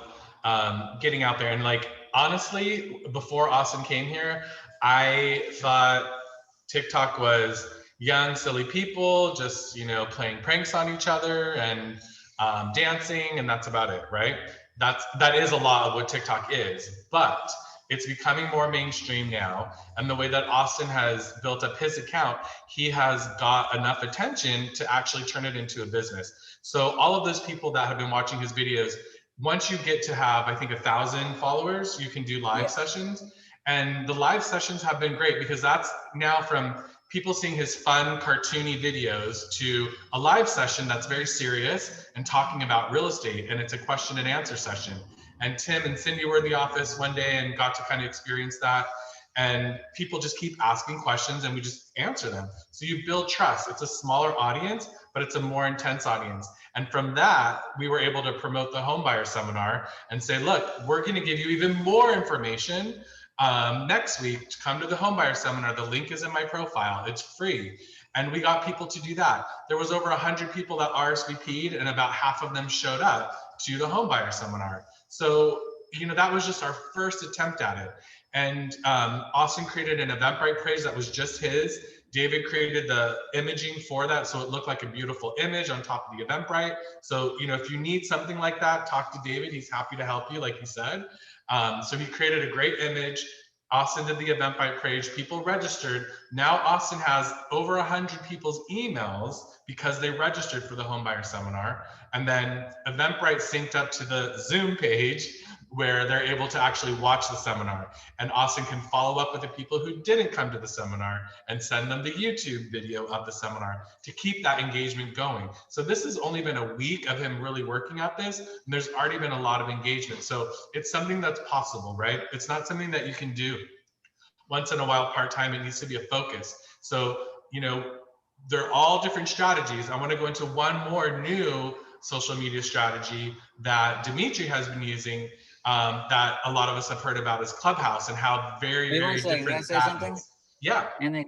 getting out there. And like, honestly, before Austin came here, I thought TikTok was young, silly people just, you know, playing pranks on each other and dancing, and that's about it, right? That is a lot of what TikTok is, but it's becoming more mainstream now. And the way that Austin has built up his account, he has got enough attention to actually turn it into a business. So all of those people that have been watching his videos, once you get to have, I think, 1,000 followers, you can do live sessions. And the live sessions have been great, because that's now from people seeing his fun, cartoony videos to a live session that's very serious and talking about real estate. And it's a question and answer session. And Tim and Cindy were in the office one day and got to kind of experience that. And people just keep asking questions, and we just answer them. So you build trust. It's a smaller audience, but it's a more intense audience. And from that, we were able to promote the Homebuyer Seminar and say, look, we're going to give you even more information next week. Come to the Homebuyer Seminar. The link is in my profile. It's free. And we got people to do that. There was over 100 people that RSVP'd, and about half of them showed up to the Homebuyer Seminar. So, you know, that was just our first attempt at it. And Austin created an Eventbrite page that was just his. David created the imaging for that, so it looked like a beautiful image on top of the Eventbrite. So, you know, if you need something like that, talk to David. He's happy to help you, like he said. So he created a great image. Austin did the Eventbrite page. People registered. Now Austin has over 100 people's emails because they registered for the homebuyer seminar. And then Eventbrite synced up to the Zoom page where they're able to actually watch the seminar. And Austin can follow up with the people who didn't come to the seminar and send them the YouTube video of the seminar to keep that engagement going. So this has only been a week of him really working at this, and there's already been a lot of engagement. So it's something that's possible, right? It's not something that you can do once in a while part-time. It needs to be a focus. So, you know, they're all different strategies. I want to go into one more new social media strategy that Dimitri has been using, that a lot of us have heard about, is Clubhouse, and how very, Wait one very second, can I different say that something? is. Yeah. And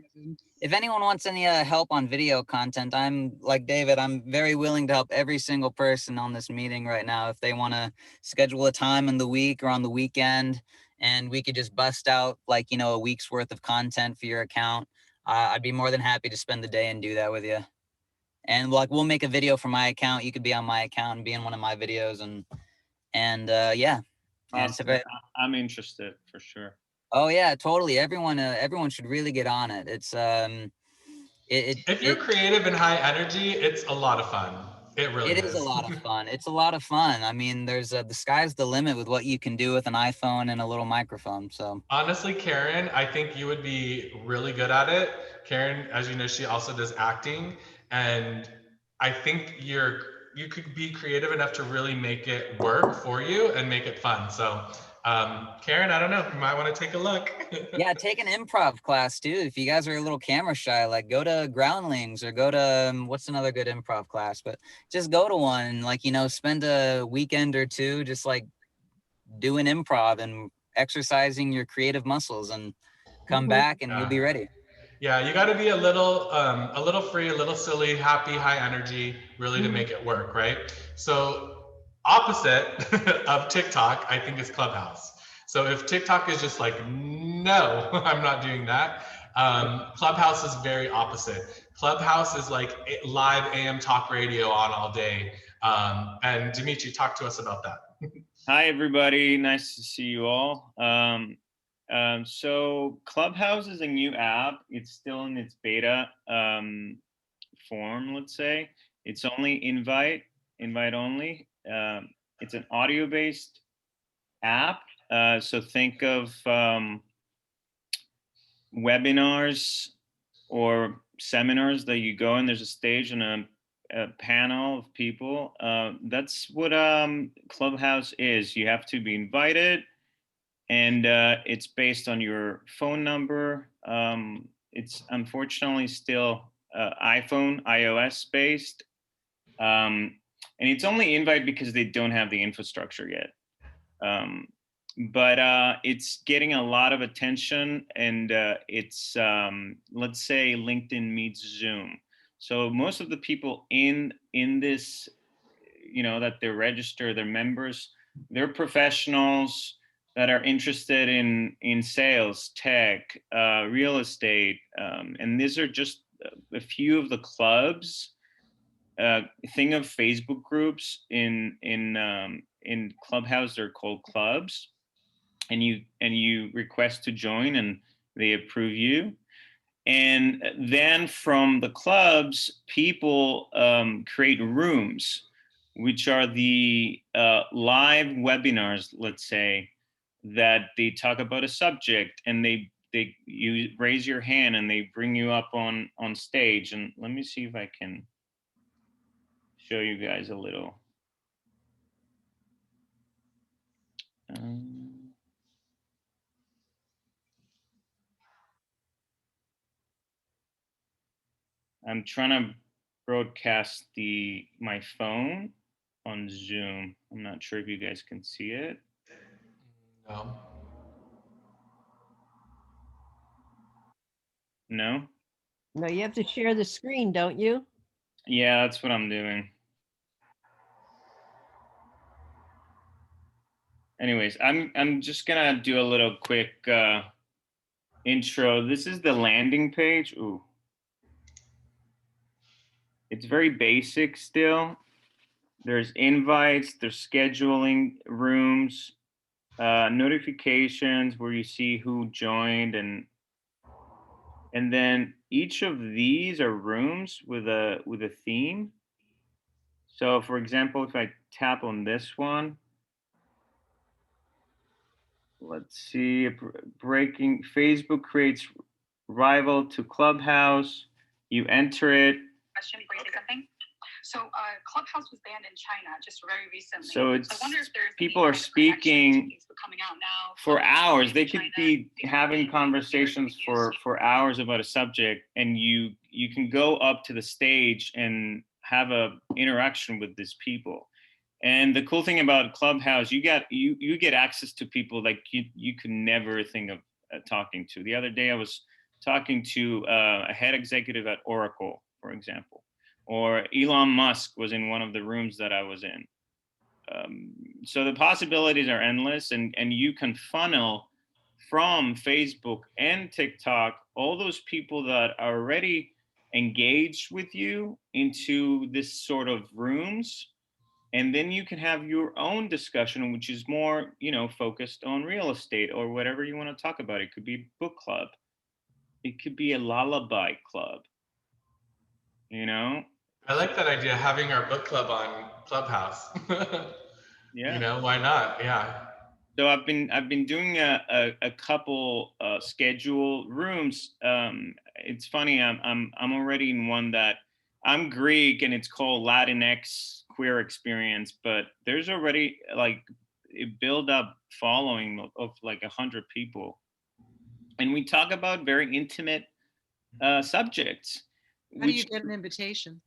if anyone wants any help on video content, I'm like David, I'm very willing to help every single person on this meeting right now. If they want to schedule a time in the week or on the weekend, and we could just bust out like, you know, a week's worth of content for your account, I'd be more than happy to spend the day and do that with you. And like, we'll make a video for my account. You could be on my account and be in one of my videos, and yeah. And it's a Awesome. very, I'm interested for sure. oh yeah, totally. Everyone should really get on it. It's If you're creative and high energy, it's a lot of fun. It really it is a lot of fun. It's a lot of fun. I mean, there's the sky's the limit with what you can do with an iPhone and a little microphone. So Honestly, Karen, I think you would be really good at it. Karen, as you know, she also does acting, and I think you could be creative enough to really make it work for you and make it fun. So, Karen, I don't know, you might want to take a look. yeah, take an improv class too. If you guys are a little camera shy, like go to Groundlings or go to what's another good improv class, but just go to one and, like, you know, spend a weekend or two just like doing improv and exercising your creative muscles, and come back and you'll be ready. Yeah, you got to be a little free, a little silly, happy, high energy, really, to make it work, right? So opposite of TikTok, I think, is Clubhouse. So if TikTok is just like, no, I'm not doing that, Clubhouse is very opposite. Clubhouse is like live AM talk radio on all day. And Dimitri, talk to us about that. Hi, everybody. Nice to see you all. So Clubhouse is a new app. It's still in its beta form, let's say. It's only invite only. It's an audio-based app. So think of webinars or seminars that you go and there's a stage and a panel of people. That's what Clubhouse is. You have to be invited, and it's based on your phone number. It's unfortunately still iOS based. And it's only invite because they don't have the infrastructure yet. But it's getting a lot of attention, and it's, let's say, LinkedIn meets Zoom. So most of the people in this, you know, that they're registered, they're members, they're professionals that are interested in sales, tech, real estate, and these are just a few of the clubs. Think of Facebook groups in Clubhouse. They're called clubs, and you request to join, and they approve you. And then from the clubs, people create rooms, which are the live webinars, let's say, that they talk about a subject, and you raise your hand and they bring you up on stage. And let me see if I can show you guys a little. I'm trying to broadcast my phone on Zoom. I'm not sure if you guys can see it. No. No? No, you have to share the screen, don't you? Yeah, that's what I'm doing. Anyways, I'm just gonna do a little quick intro. This is the landing page. Ooh. It's very basic still. There's invites, there's scheduling rooms, notifications where you see who joined, and And then each of these are rooms with a theme. So for example, if I tap on this one, let's see, breaking Facebook creates rival to Clubhouse. You enter it. Question for you something. So Clubhouse was banned in China just very recently. So it's, I wonder if there's people are speaking coming out now for hours. They could China, be having conversations for hours about a subject, and you can go up to the stage and have a interaction with these people. And the cool thing about Clubhouse, you get access to people like you could never think of talking to. The other day I was talking to a head executive at Oracle, for example, or Elon Musk was in one of the rooms that I was in. So the possibilities are endless, and you can funnel from Facebook and TikTok all those people that are already engaged with you into this sort of rooms. And then you can have your own discussion, which is more, focused on real estate or whatever you want to talk about. It could be a book club. It could be a lullaby club, I like that idea, having our book club on Clubhouse. Yeah. Why not? Yeah. So I've been doing a couple schedule rooms. It's funny. I'm already in one that I'm Greek, and it's called Latinx Queer Experience. But there's already like a build up following of like 100 people, and we talk about very intimate subjects. How do you get an invitation?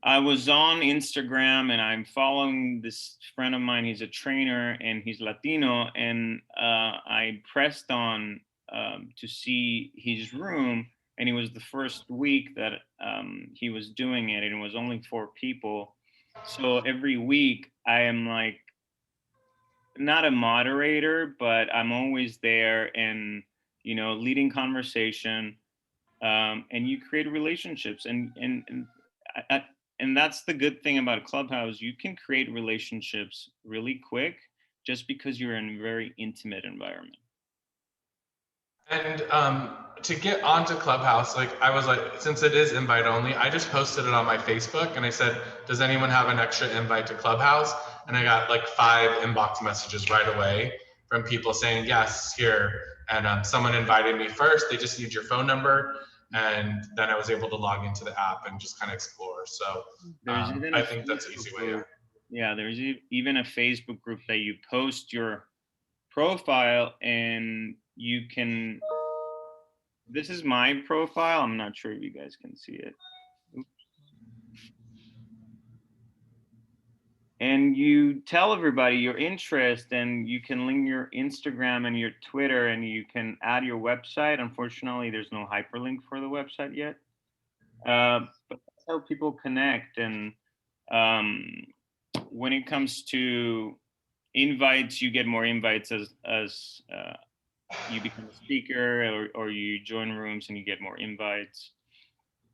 I was on Instagram, and I'm following this friend of mine. He's a trainer and he's Latino. And I pressed on to see his room. And it was the first week that he was doing it. And it was only 4 people. So every week I am like, not a moderator, but I'm always there and, leading conversation. And you create relationships. And that's the good thing about Clubhouse. You can create relationships really quick just because you're in a very intimate environment. And to get onto Clubhouse, I was like, since it is invite only, I just posted it on my Facebook and I said, does anyone have an extra invite to Clubhouse? And I got like 5 inbox messages right away from people saying, yes, here. And someone invited me first. They just need your phone number. And then I was able to log into the app and just kind of explore. So I think that's an easy way. Yeah, there's even a Facebook group that you post your profile and you can, this is my profile. I'm not sure if you guys can see it. Oops. And you tell everybody your interest, and you can link your Instagram and your Twitter, and you can add your website. Unfortunately, there's no hyperlink for the website yet. But that's how people connect. And when it comes to invites, you get more invites as you become a speaker or you join rooms and you get more invites.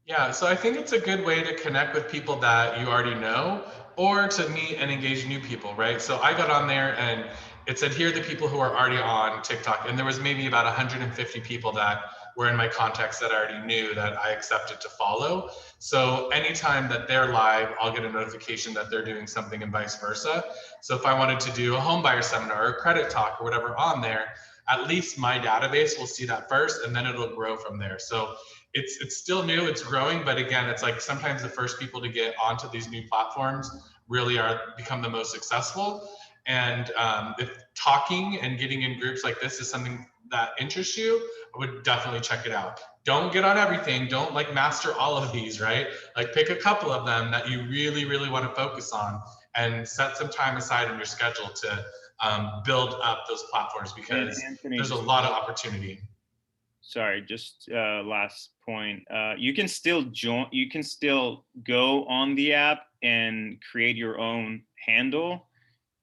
Yeah, so I think it's a good way to connect with people that you already know, or to meet and engage new people, right? So I got on there and it said, here are the people who are already on TikTok. And there was maybe about 150 people that were in my contacts that I already knew that I accepted to follow. So anytime that they're live, I'll get a notification that they're doing something and vice versa. So if I wanted to do a home buyer seminar or a credit talk or whatever on there, at least my database will see that first and then it'll grow from there. So it's still new, it's growing, but again, it's like sometimes the first people to get onto these new platforms really become the most successful. And if talking and getting in groups like this is something that interests you, I would definitely check it out. Don't get on everything. Don't master all of these, right? Pick a couple of them that you really, really want to focus on and set some time aside in your schedule to build up those platforms, because Anthony, there's a lot of opportunity. Sorry, just last point. You can still join. You can still go on the app and create your own handle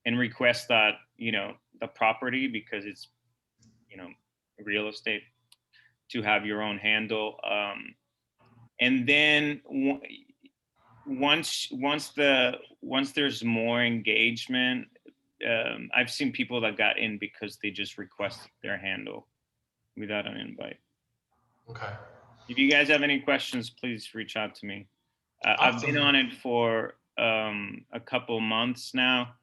and request that the property, because it's real estate, to have your own handle. And then once there's more engagement, I've seen people that got in because they just requested their handle without an invite. Okay. If you guys have any questions, please reach out to me. I've been Awesome. on it for a couple months now,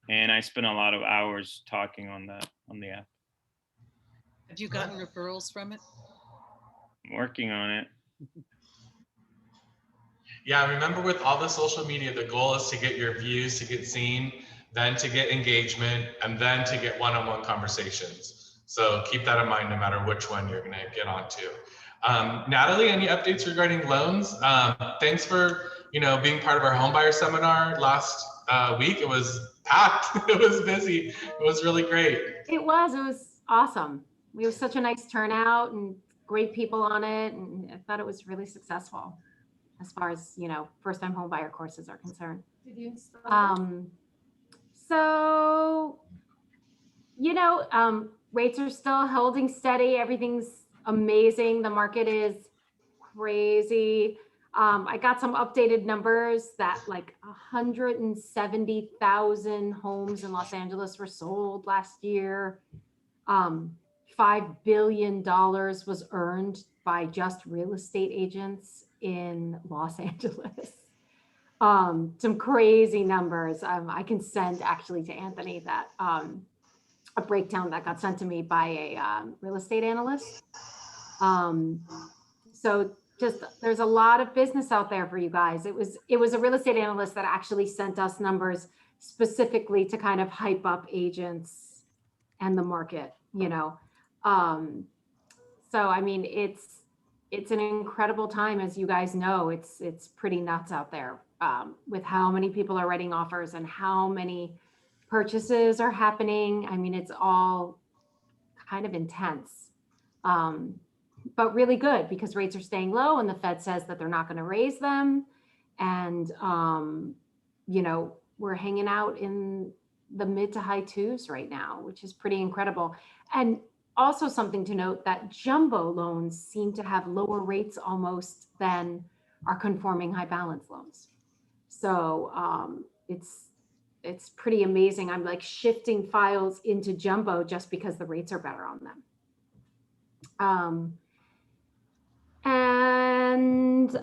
and I spent a lot of hours talking on the app. Have you gotten referrals from it? I'm working on it. Yeah, remember with all the social media, the goal is to get your views, to get seen, then to get engagement, and then to get one-on-one conversations. So keep that in mind no matter which one you're gonna get onto. Natalie, any updates regarding loans? Thanks for being part of our homebuyer seminar last week. It was packed. It was busy. It was really great. It was awesome. We was such a nice turnout and great people on it, and I thought it was really successful as far as first-time home buyer courses are concerned. Did you install So rates are still holding steady. Everything's amazing. The market is crazy. I got some updated numbers that like 170,000 homes in Los Angeles were sold last year. $5 billion was earned by just real estate agents in Los Angeles. Some crazy numbers. I can send actually to Anthony that a breakdown that got sent to me by a real estate analyst. So just there's a lot of business out there for you guys. It was a real estate analyst that actually sent us numbers specifically to kind of hype up agents and the market, So I mean, it's an incredible time, as you guys know. It's pretty nuts out there with how many people are writing offers and how many purchases are happening. I mean, it's all kind of intense. But really good because rates are staying low and the Fed says that they're not going to raise them. And, we're hanging out in the mid to high twos right now, which is pretty incredible. And also something to note that jumbo loans seem to have lower rates almost than our conforming high balance loans. So it's pretty amazing. I'm like shifting files into jumbo just because the rates are better on them. And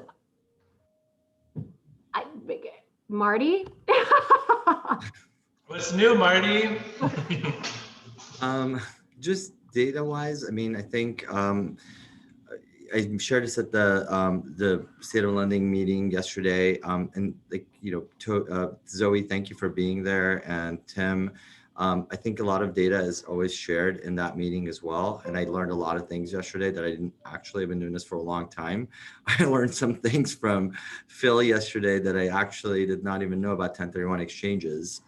Marty? What's new, Marty? Just data wise, I mean, I think I shared this at the State of Lending meeting yesterday, and Zoe, thank you for being there, and Tim. I think a lot of data is always shared in that meeting as well. And I learned a lot of things yesterday that I didn't actually have been doing this for a long time. I learned some things from Phil yesterday that I actually did not even know about 1031 exchanges.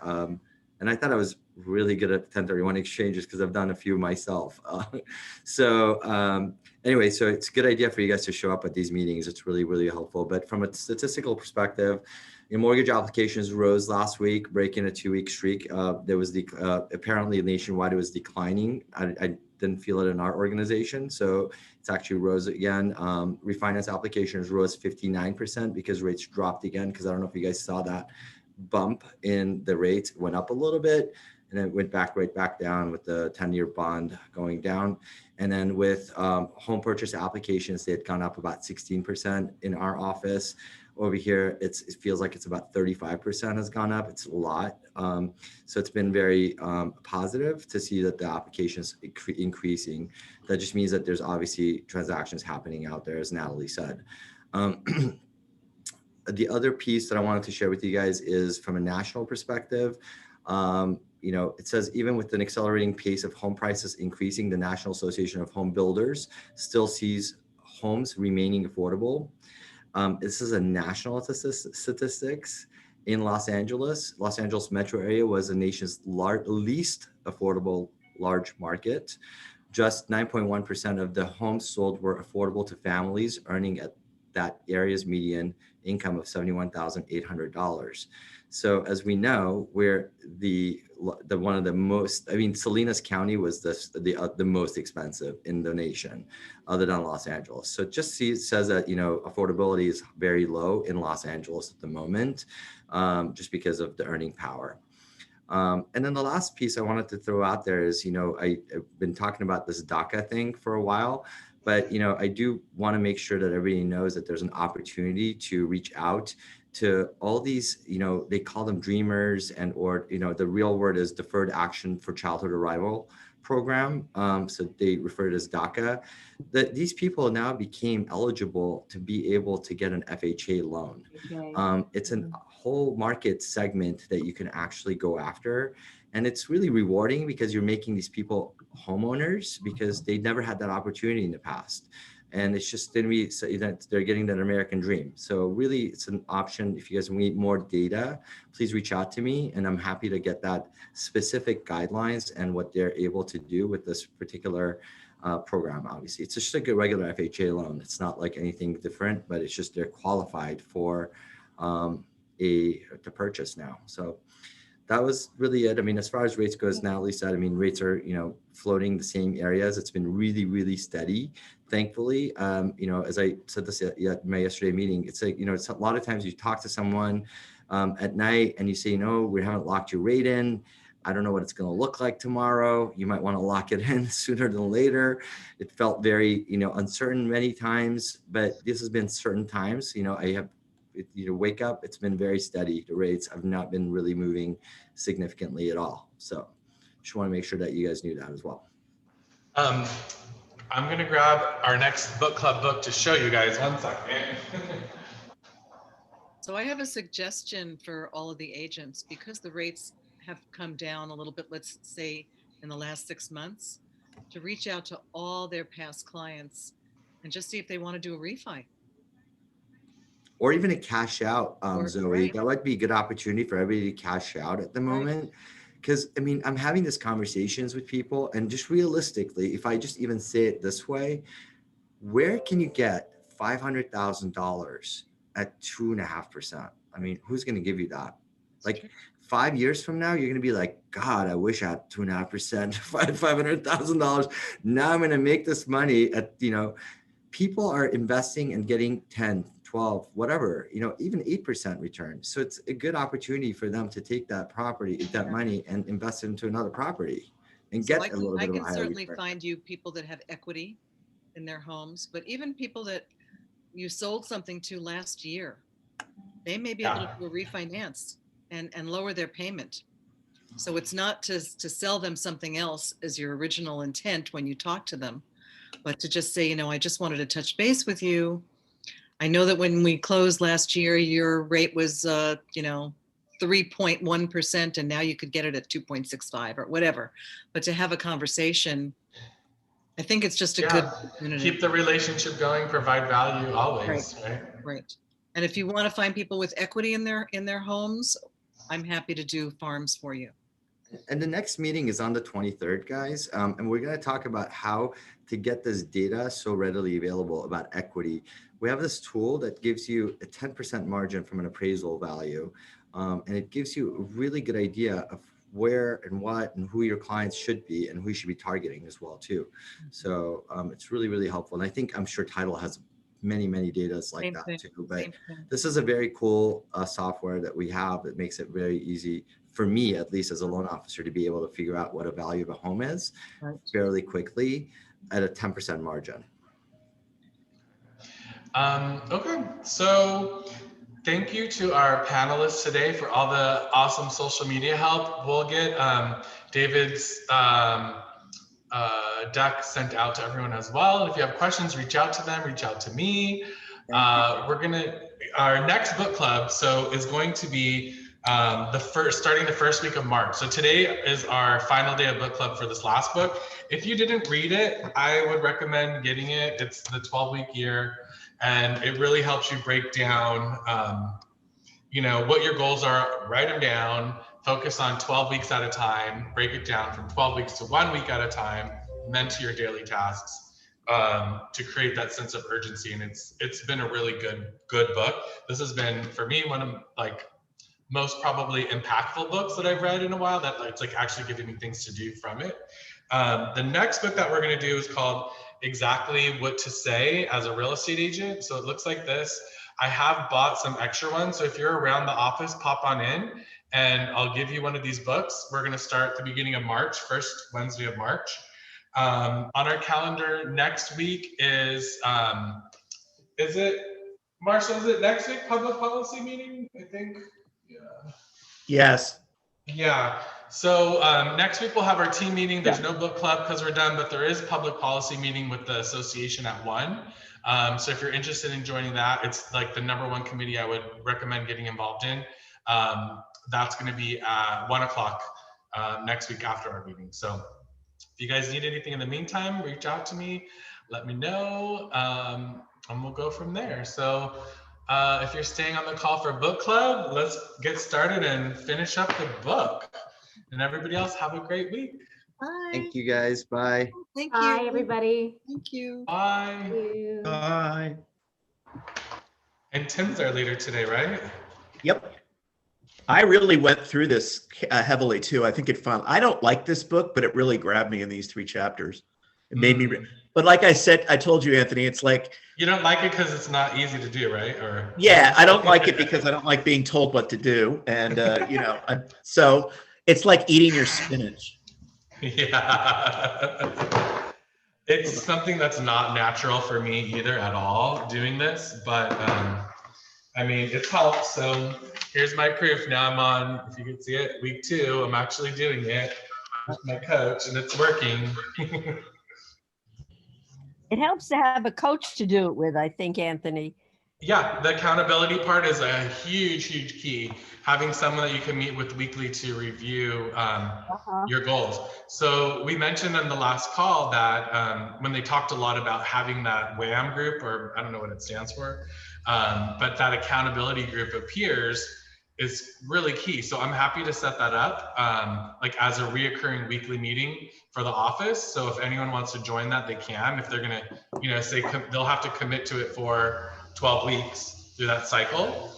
And I thought I was really good at 1031 exchanges because I've done a few myself. Anyway, so it's a good idea for you guys to show up at these meetings. It's really, really helpful. But from a statistical perspective, mortgage applications rose last week, breaking a 2-week streak. There was apparently nationwide it was declining. I didn't feel it in our organization, so it's actually rose again. Refinance applications rose 59% because rates dropped again. Because I don't know if you guys saw that bump in the rates. It went up a little bit and then went right back down with the 10-year bond going down. And then with home purchase applications, they had gone up about 16% in our office. Over here, it feels like it's about 35% has gone up. It's a lot. So it's been very positive to see that the applications increasing. That just means that there's obviously transactions happening out there, as Natalie said. The other piece that I wanted to share with you guys is from a national perspective. It says even with an accelerating pace of home prices increasing, the National Association of Home Builders still sees homes remaining affordable. This is a national statistics in Los Angeles. Los Angeles metro area was the nation's least affordable large market. Just 9.1% of the homes sold were affordable to families earning at that area's median income of $71,800. So as we know, we're the one of the most. I mean, Salinas County was the most expensive in the nation, other than Los Angeles. So it just says that affordability is very low in Los Angeles at the moment, just because of the earning power. And then the last piece I wanted to throw out there is, I've been talking about this DACA thing for a while. But, you know, I do want to make sure that everybody knows that there's an opportunity to reach out to all these, you know, they call them dreamers, and, or, you know, the real word is Deferred Action for Childhood Arrival program. So they refer to it as DACA. That these people now became eligible to be able to get an FHA loan. It's a whole market segment that you can actually go after. And it's really rewarding because you're making these people homeowners because they never had that opportunity in the past. And it's just going to be, so that they're getting that American dream. So really it's an option. If you guys need more data, please reach out to me, and I'm happy to get that specific guidelines and what they're able to do with this particular program. Obviously, it's just like a regular FHA loan. It's not like anything different, but it's just they're qualified for to purchase now. So that was really it. I mean, as far as rates goes, Natalie said, I mean, rates are, you know, floating the same areas. It's been really, really steady, thankfully. You know, as I said this at my yesterday meeting, it's like, you know, it's a lot of times you talk to someone at night and you say, no, we haven't locked your rate in. I don't know what it's going to look like tomorrow. You might want to lock it in sooner than later. It felt very, you know, uncertain many times, but this has been certain times. You know, you know, wake up, it's been very steady. The rates have not been really moving significantly at all. So just want to make sure that you guys knew that as well. I'm going to grab our next book club book to show you guys. 1 second. So I have a suggestion for all of the agents, because the rates have come down a little bit, let's say in the last 6 months, to reach out to all their past clients and just see if they want to do a refi. Or even a cash out, Zoe. Right. That would be a good opportunity for everybody to cash out at the moment. Because, I mean, I'm having these conversations with people, and just realistically, if I just even say it this way, where can you get $500,000 at 2.5%? I mean, who's going to give you that? Like 5 years from now, you're going to be like, God, I wish I had 2.5%, $500,000. Now I'm going to make this money at, you know, people are investing and getting 10, 12, whatever, you know, even 8% return. So it's a good opportunity for them to take that property, that money, and invest it into another property and get a little bit of a higher return. I can certainly find you people that have equity in their homes, but even people that you sold something to last year, they may be able to do a refinance and lower their payment. So it's not to sell them something else as your original intent when you talk to them, but to just say, you know, I just wanted to touch base with you. I know that when we closed last year, your rate was, you know, 3.1%, and now you could get it at 2.65 or whatever. But to have a conversation, I think it's just a good opportunity. Keep the relationship going, provide value always, right? Right. And if you want to find people with equity in their homes, I'm happy to do farms for you. And the next meeting is on the 23rd, guys. And we're going to talk about how to get this data so readily available about equity. We have this tool that gives you a 10% margin from an appraisal value. And it gives you a really good idea of where and what and who your clients should be and who you should be targeting as well, too. So it's really, really helpful. And I think, I'm sure Title has many, many data like that too. But this is a very cool software that we have that makes it very easy for me, at least as a loan officer, to be able to figure out what a value of a home is fairly quickly at a 10% margin. Okay, so thank you to our panelists today for all the awesome social media help. We'll get David's deck sent out to everyone as well. If you have questions, reach out to them, reach out to me. Our next book club is going to be starting the first week of March. So today is our final day of book club for this last book. If you didn't read it, I would recommend getting it. It's the 12-week year, and it really helps you break down, you know, what your goals are. Write them down, focus on 12 weeks at a time, break it down from 12 weeks to 1 week at a time, and then to your daily tasks, to create that sense of urgency. And it's been a really good book. This has been, for me, one of most probably impactful books that I've read in a while, that it's like actually giving me things to do from it. The next book that we're going to do is called Exactly What to Say as a Real Estate Agent. So it looks like this. I have bought some extra ones. So if you're around the office, pop on in and I'll give you one of these books. We're going to start at the beginning of March, first Wednesday of March. On our calendar next week is it, Marshall, is it next week, public policy meeting, I think? Yeah. Yes. Yeah, so next week we'll have our team meeting. There's no book club because we're done, but there is public policy meeting with the association at 1. So if you're interested in joining that, it's like the #1 committee I would recommend getting involved in. That's going to be at 1 o'clock next week after our meeting. So if you guys need anything in the meantime, reach out to me, let me know, and we'll go from there. So if you're staying on the call for book club, let's get started and finish up the book. And everybody else, have a great week. Bye. Thank you guys. Bye. Thank you. Bye, everybody. Thank you. Bye. Thank you. Bye. And Tim's our leader today, right? Yep. I really went through this heavily too. I think I don't like this book, but it really grabbed me in these 3 chapters. It made me, but like I said, I told you, Anthony, it's like, You don't like it because it's not easy to do, right? Or yeah, I don't like it because I don't like being told what to do. And, so it's like eating your spinach. Yeah. It's something that's not natural for me either at all doing this, but I mean, it's helped. So here's my proof. Now I'm on, if you can see it, week 2, I'm actually doing it with my coach and it's working. It helps to have a coach to do it with, I think, Anthony. Yeah, the accountability part is a huge, huge key. Having someone that you can meet with weekly to review your goals. So we mentioned on the last call that when they talked a lot about having that WHAM group, or I don't know what it stands for, but that accountability group of peers is really key. So I'm happy to set that up like as a reoccurring weekly meeting for the office. So if anyone wants to join that, they can. If they're gonna, say they'll have to commit to it for 12 weeks through that cycle,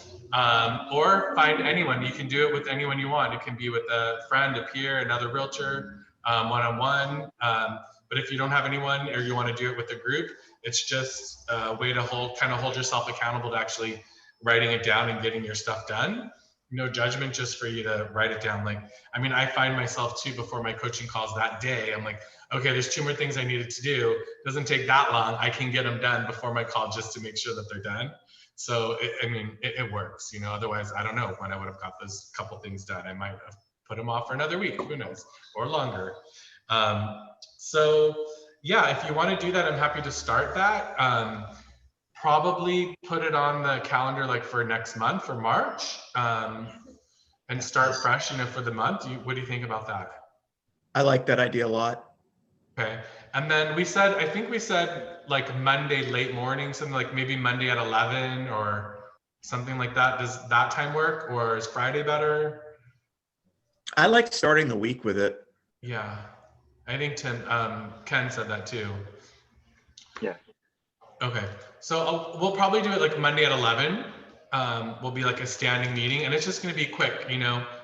or find anyone. You can do it with anyone you want. It can be with a friend, a peer, another realtor, one-on-one. But if you don't have anyone or you want to do it with a group, it's just a way to hold yourself accountable to actually writing it down and getting your stuff done. No judgment, just for you to write it down. Like, I mean, I find myself too, before my coaching calls that day, I'm like, okay, there's 2 more things I needed to do. Doesn't take that long. I can get them done before my call just to make sure that they're done. So, it works, otherwise I don't know when I would have got those couple things done. I might have put them off for another week, who knows, or longer. So yeah, if you want to do that, I'm happy to start that. Probably put it on the calendar like for next month, for March, and start fresh, for the month. What do you think about that? I like that idea a lot. Okay. And then I think we said like Monday late morning, something like maybe Monday at 11 or something like that. Does that time work, or is Friday better? I like starting the week with it. Yeah. I think Ken said that too. Yeah. Okay. So we'll probably do it like Monday at 11. Will be like a standing meeting, and it's just going to be quick,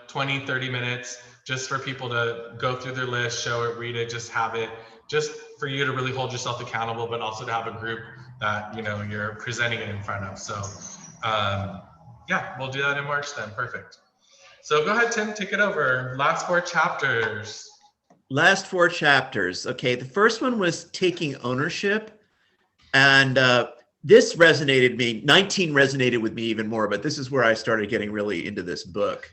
20, 30 minutes, just for people to go through their list, show it, read it, just have it, just for you to really hold yourself accountable, but also to have a group that, you're presenting it in front of. So yeah, we'll do that in March then. Perfect. So go ahead, Tim, take it over. Last 4 chapters. Last 4 chapters. Okay. The first one was taking ownership. And this resonated me. 19 resonated with me even more, but this is where I started getting really into this book.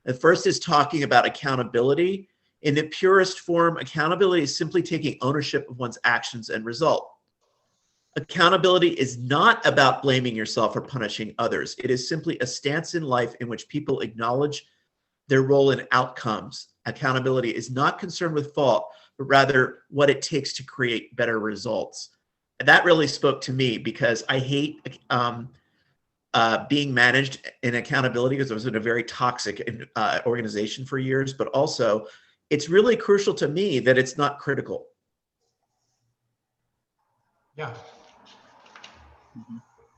The first is talking about accountability. In the purest form, accountability is simply taking ownership of one's actions and result. Accountability is not about blaming yourself or punishing others. It is simply a stance in life in which people acknowledge their role in outcomes. Accountability is not concerned with fault, but rather what it takes to create better results. And that really spoke to me, because I hate being managed in accountability, because I was in a very toxic organization for years, but also it's really crucial to me that it's not critical. Yeah.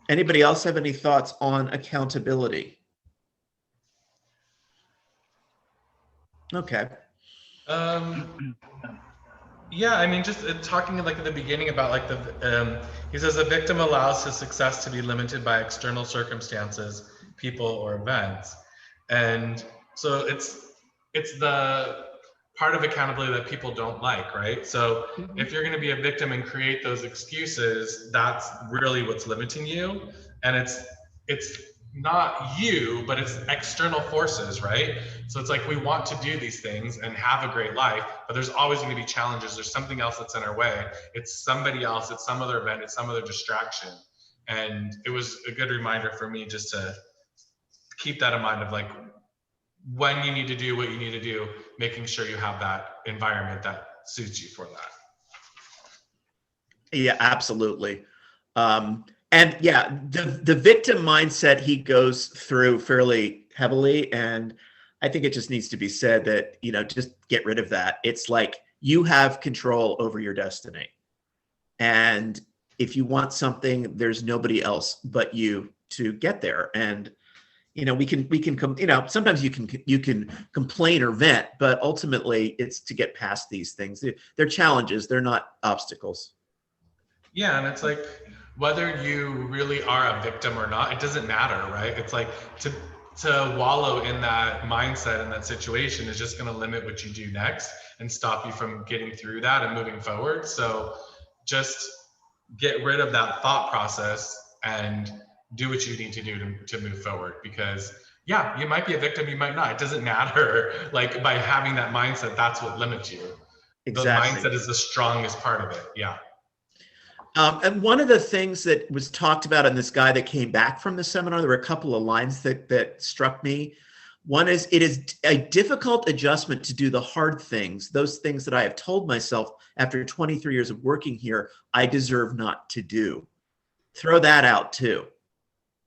Anybody else have any thoughts on accountability? Okay. Yeah, I mean, just talking like at the beginning about like he says a victim allows his success to be limited by external circumstances, people, or events. And so it's the part of accountability that people don't like, right? So if you're going to be a victim and create those excuses, that's really what's limiting you. And it's not you, but it's external forces, right? So it's like we want to do these things and have a great life, but there's always going to be challenges. There's something else that's in our way. It's somebody else, it's some other event, it's some other distraction. And it was a good reminder for me just to keep that in mind of like when you need to do what you need to do, making sure you have that environment that suits you for that. Yeah, absolutely. And yeah, the victim mindset he goes through fairly heavily. And I think it just needs to be said that, you know, just get rid of that. It's like you have control over your destiny. And if you want something, there's nobody else but you to get there. And, you know, we can you know, sometimes you can complain or vent, but ultimately it's to get past these things. They're challenges. They're not obstacles. Yeah. And it's like, whether you really are a victim or not, it doesn't matter, right? It's like to wallow in that mindset and that situation is just going to limit what you do next and stop you from getting through that and moving forward. So just get rid of that thought process and do what you need to do to move forward, because yeah, you might be a victim, you might not. It doesn't matter. Like by having that mindset, that's what limits you. Exactly. The mindset is the strongest part of it. Yeah. And one of the things that was talked about in this guy that came back from the seminar, there were a couple of lines that struck me. One is, it is a difficult adjustment to do the hard things, those things that I have told myself after 23 years of working here, I deserve not to do. Throw that out too.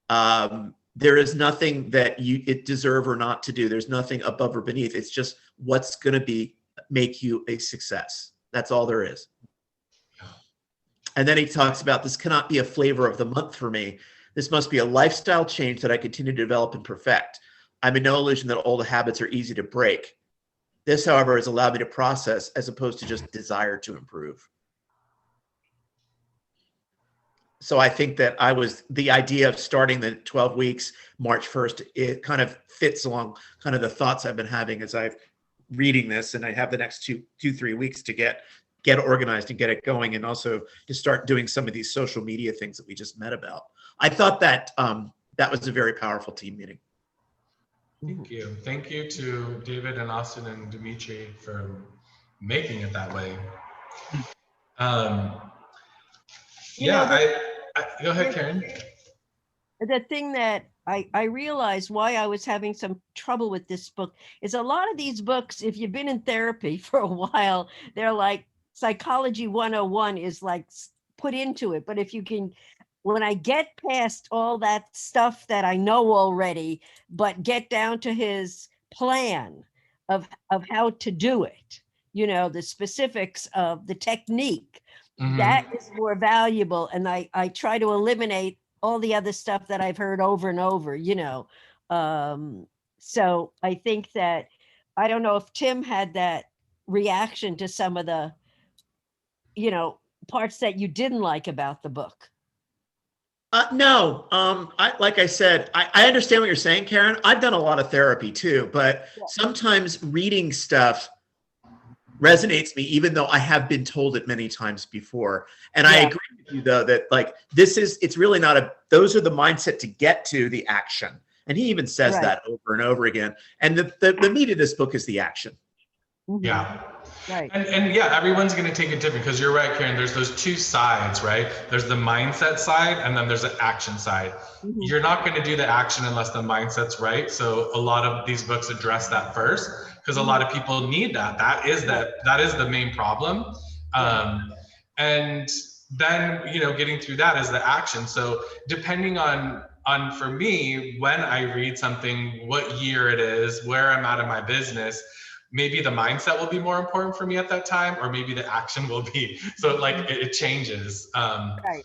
There is nothing that you deserve or not to do. There's nothing above or beneath. It's just what's going to make you a success. That's all there is. And then he talks about, this cannot be a flavor of the month for me. This must be a lifestyle change that I continue to develop and perfect. I'm in no illusion that old habits are easy to break. This, however, has allowed me to process as opposed to just desire to improve. So I think that the idea of starting the 12 weeks, March 1st, it kind of fits along kind of the thoughts I've been having as I'm reading this, and I have the next 3 weeks to get organized and get it going, and also to start doing some of these social media things that we just met about. I thought that that was a very powerful team meeting. Thank you. Thank you to David and Austin and Dimitri for making it that way. Go ahead, Karen. The thing that I realized why I was having some trouble with this book is a lot of these books, if you've been in therapy for a while, they're like Psychology 101 is like put into it. But if you can, when I get past all that stuff that I know already, but get down to his plan of how to do it, you know, the specifics of the technique, that is more valuable. And I try to eliminate all the other stuff that I've heard over and over, you know. So I think that, I don't know if Tim had that reaction to some of the, you know, parts that you didn't like about the book. No, like I said, I understand what you're saying, Karen. I've done a lot of therapy too, but sometimes reading stuff resonates me, even though I have been told it many times before. And I agree with you though, that like, it's really not those are the mindset to get to the action. And he even says that over and over again. And the meat of this book is the action. Yeah. Right. And yeah, everyone's going to take it different, because you're right, Karen, there's those two sides, right? There's the mindset side, and then there's the action side. You're not going to do the action unless the mindset's right. So a lot of these books address that first, because a lot of people need that. That is the main problem. And then, you know, getting through that is the action. So depending on for me, when I read something, what year it is, where I'm at in my business, maybe the mindset will be more important for me at that time, or maybe the action will be. So like it changes. Right.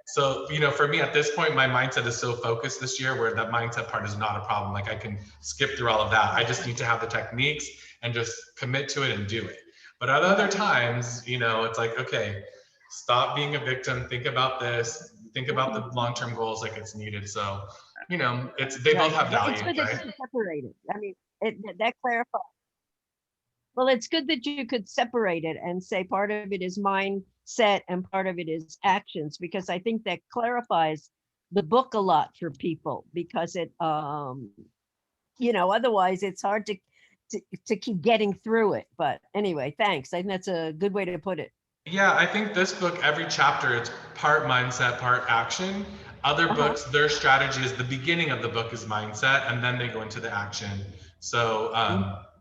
So, you know, for me at this point, my mindset is so focused this year where that mindset part is not a problem. Like I can skip through all of that. I just need to have the techniques and just commit to it and do it. But at other times, you know, it's like, okay, stop being a victim. Think about this. Think about the long-term goals like it's needed. So, you know, they both have value. It's good that you separated. I mean, that clarifies. Well, it's good that you could separate it and say part of it is mindset and part of it is actions, because I think that clarifies the book a lot for people, because it, otherwise it's hard to keep getting through it. But anyway, thanks. I think that's a good way to put it. Yeah, I think this book, every chapter, it's part mindset, part action. Other books, their strategy is the beginning of the book is mindset, and then they go into the action. So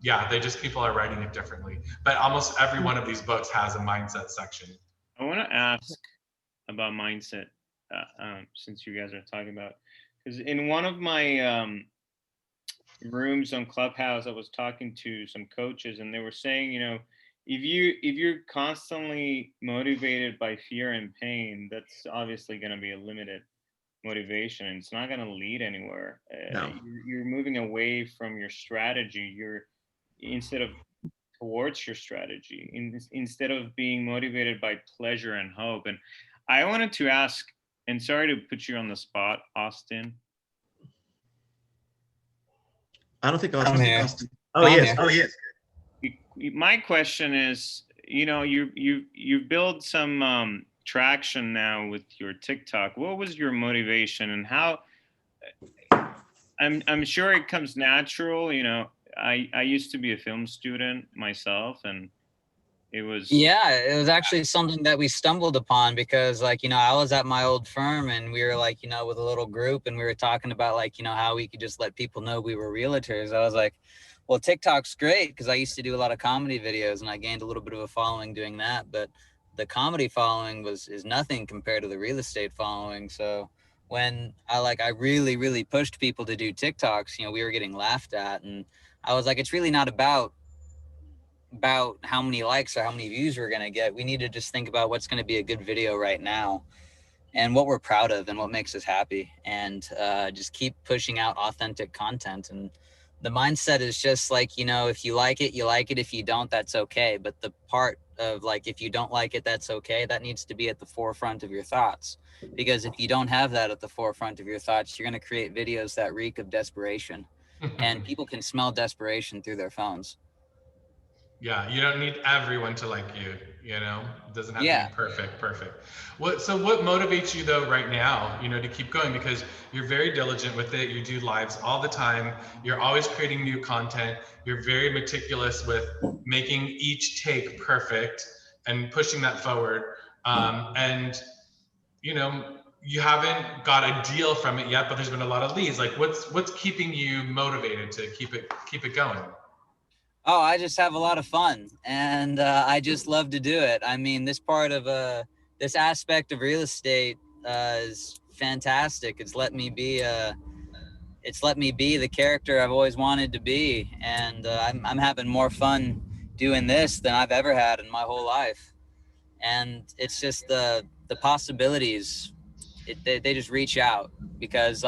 yeah, people are writing it differently. But almost every one of these books has a mindset section. I want to ask about mindset, since you guys are talking about, because in one of my rooms on Clubhouse, I was talking to some coaches, and they were saying, if you're constantly motivated by fear and pain, that's obviously going to be a limited motivation, and it's not going to lead anywhere. No. You're moving away from your strategy. You're instead of towards your strategy, instead of being motivated by pleasure and hope. And I wanted to ask, and sorry to put you on the spot, Austin. I don't think I'm here. Austin. Oh, yes. Oh, yes. My question is, you build some traction now with your TikTok. What was your motivation, and how? I'm sure it comes natural. I used to be a film student myself, and it was actually something that we stumbled upon, because I was at my old firm, and we were with a little group, and we were talking about how we could just let people know we were realtors. I was like, well, TikTok's great, because I used to do a lot of comedy videos, and I gained a little bit of a following doing that, but the comedy following is nothing compared to the real estate following. So when I really, really pushed people to do TikToks, we were getting laughed at, and I was like, it's really not about how many likes or how many views we're going to get. We need to just think about what's going to be a good video right now, and what we're proud of and what makes us happy, and just keep pushing out authentic content. And the mindset is just if you like it, you like it. If you don't, that's okay. But the part of if you don't like it, that's okay, that needs to be at the forefront of your thoughts, because if you don't have that at the forefront of your thoughts, you're going to create videos that reek of desperation, and people can smell desperation through their phones. Yeah, you don't need everyone to like you, it doesn't have to be perfect. So what motivates you though right now, to keep going? Because you're very diligent with it. You do lives all the time. You're always creating new content. You're very meticulous with making each take perfect and pushing that forward. And you haven't got a deal from it yet, but there's been a lot of leads. What's keeping you motivated to keep it going? Oh, I just have a lot of fun, and I just love to do it. I mean, this part of this aspect of real estate is fantastic. It's let me be the character I've always wanted to be, and I'm having more fun doing this than I've ever had in my whole life. And it's just the possibilities. They just reach out, because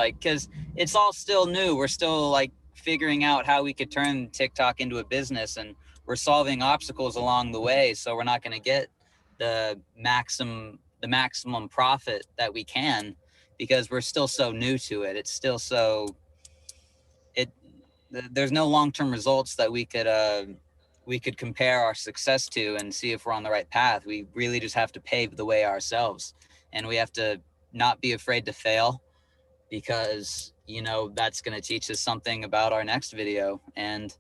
it's all still new. We're still figuring out how we could turn TikTok into a business, and we're solving obstacles along the way. So we're not going to get the maximum profit that we can, because we're still so new to it. It's still there's no long-term results that we could compare our success to and see if we're on the right path. We really just have to pave the way ourselves, and we have to not be afraid to fail, because that's going to teach us something about our next video. And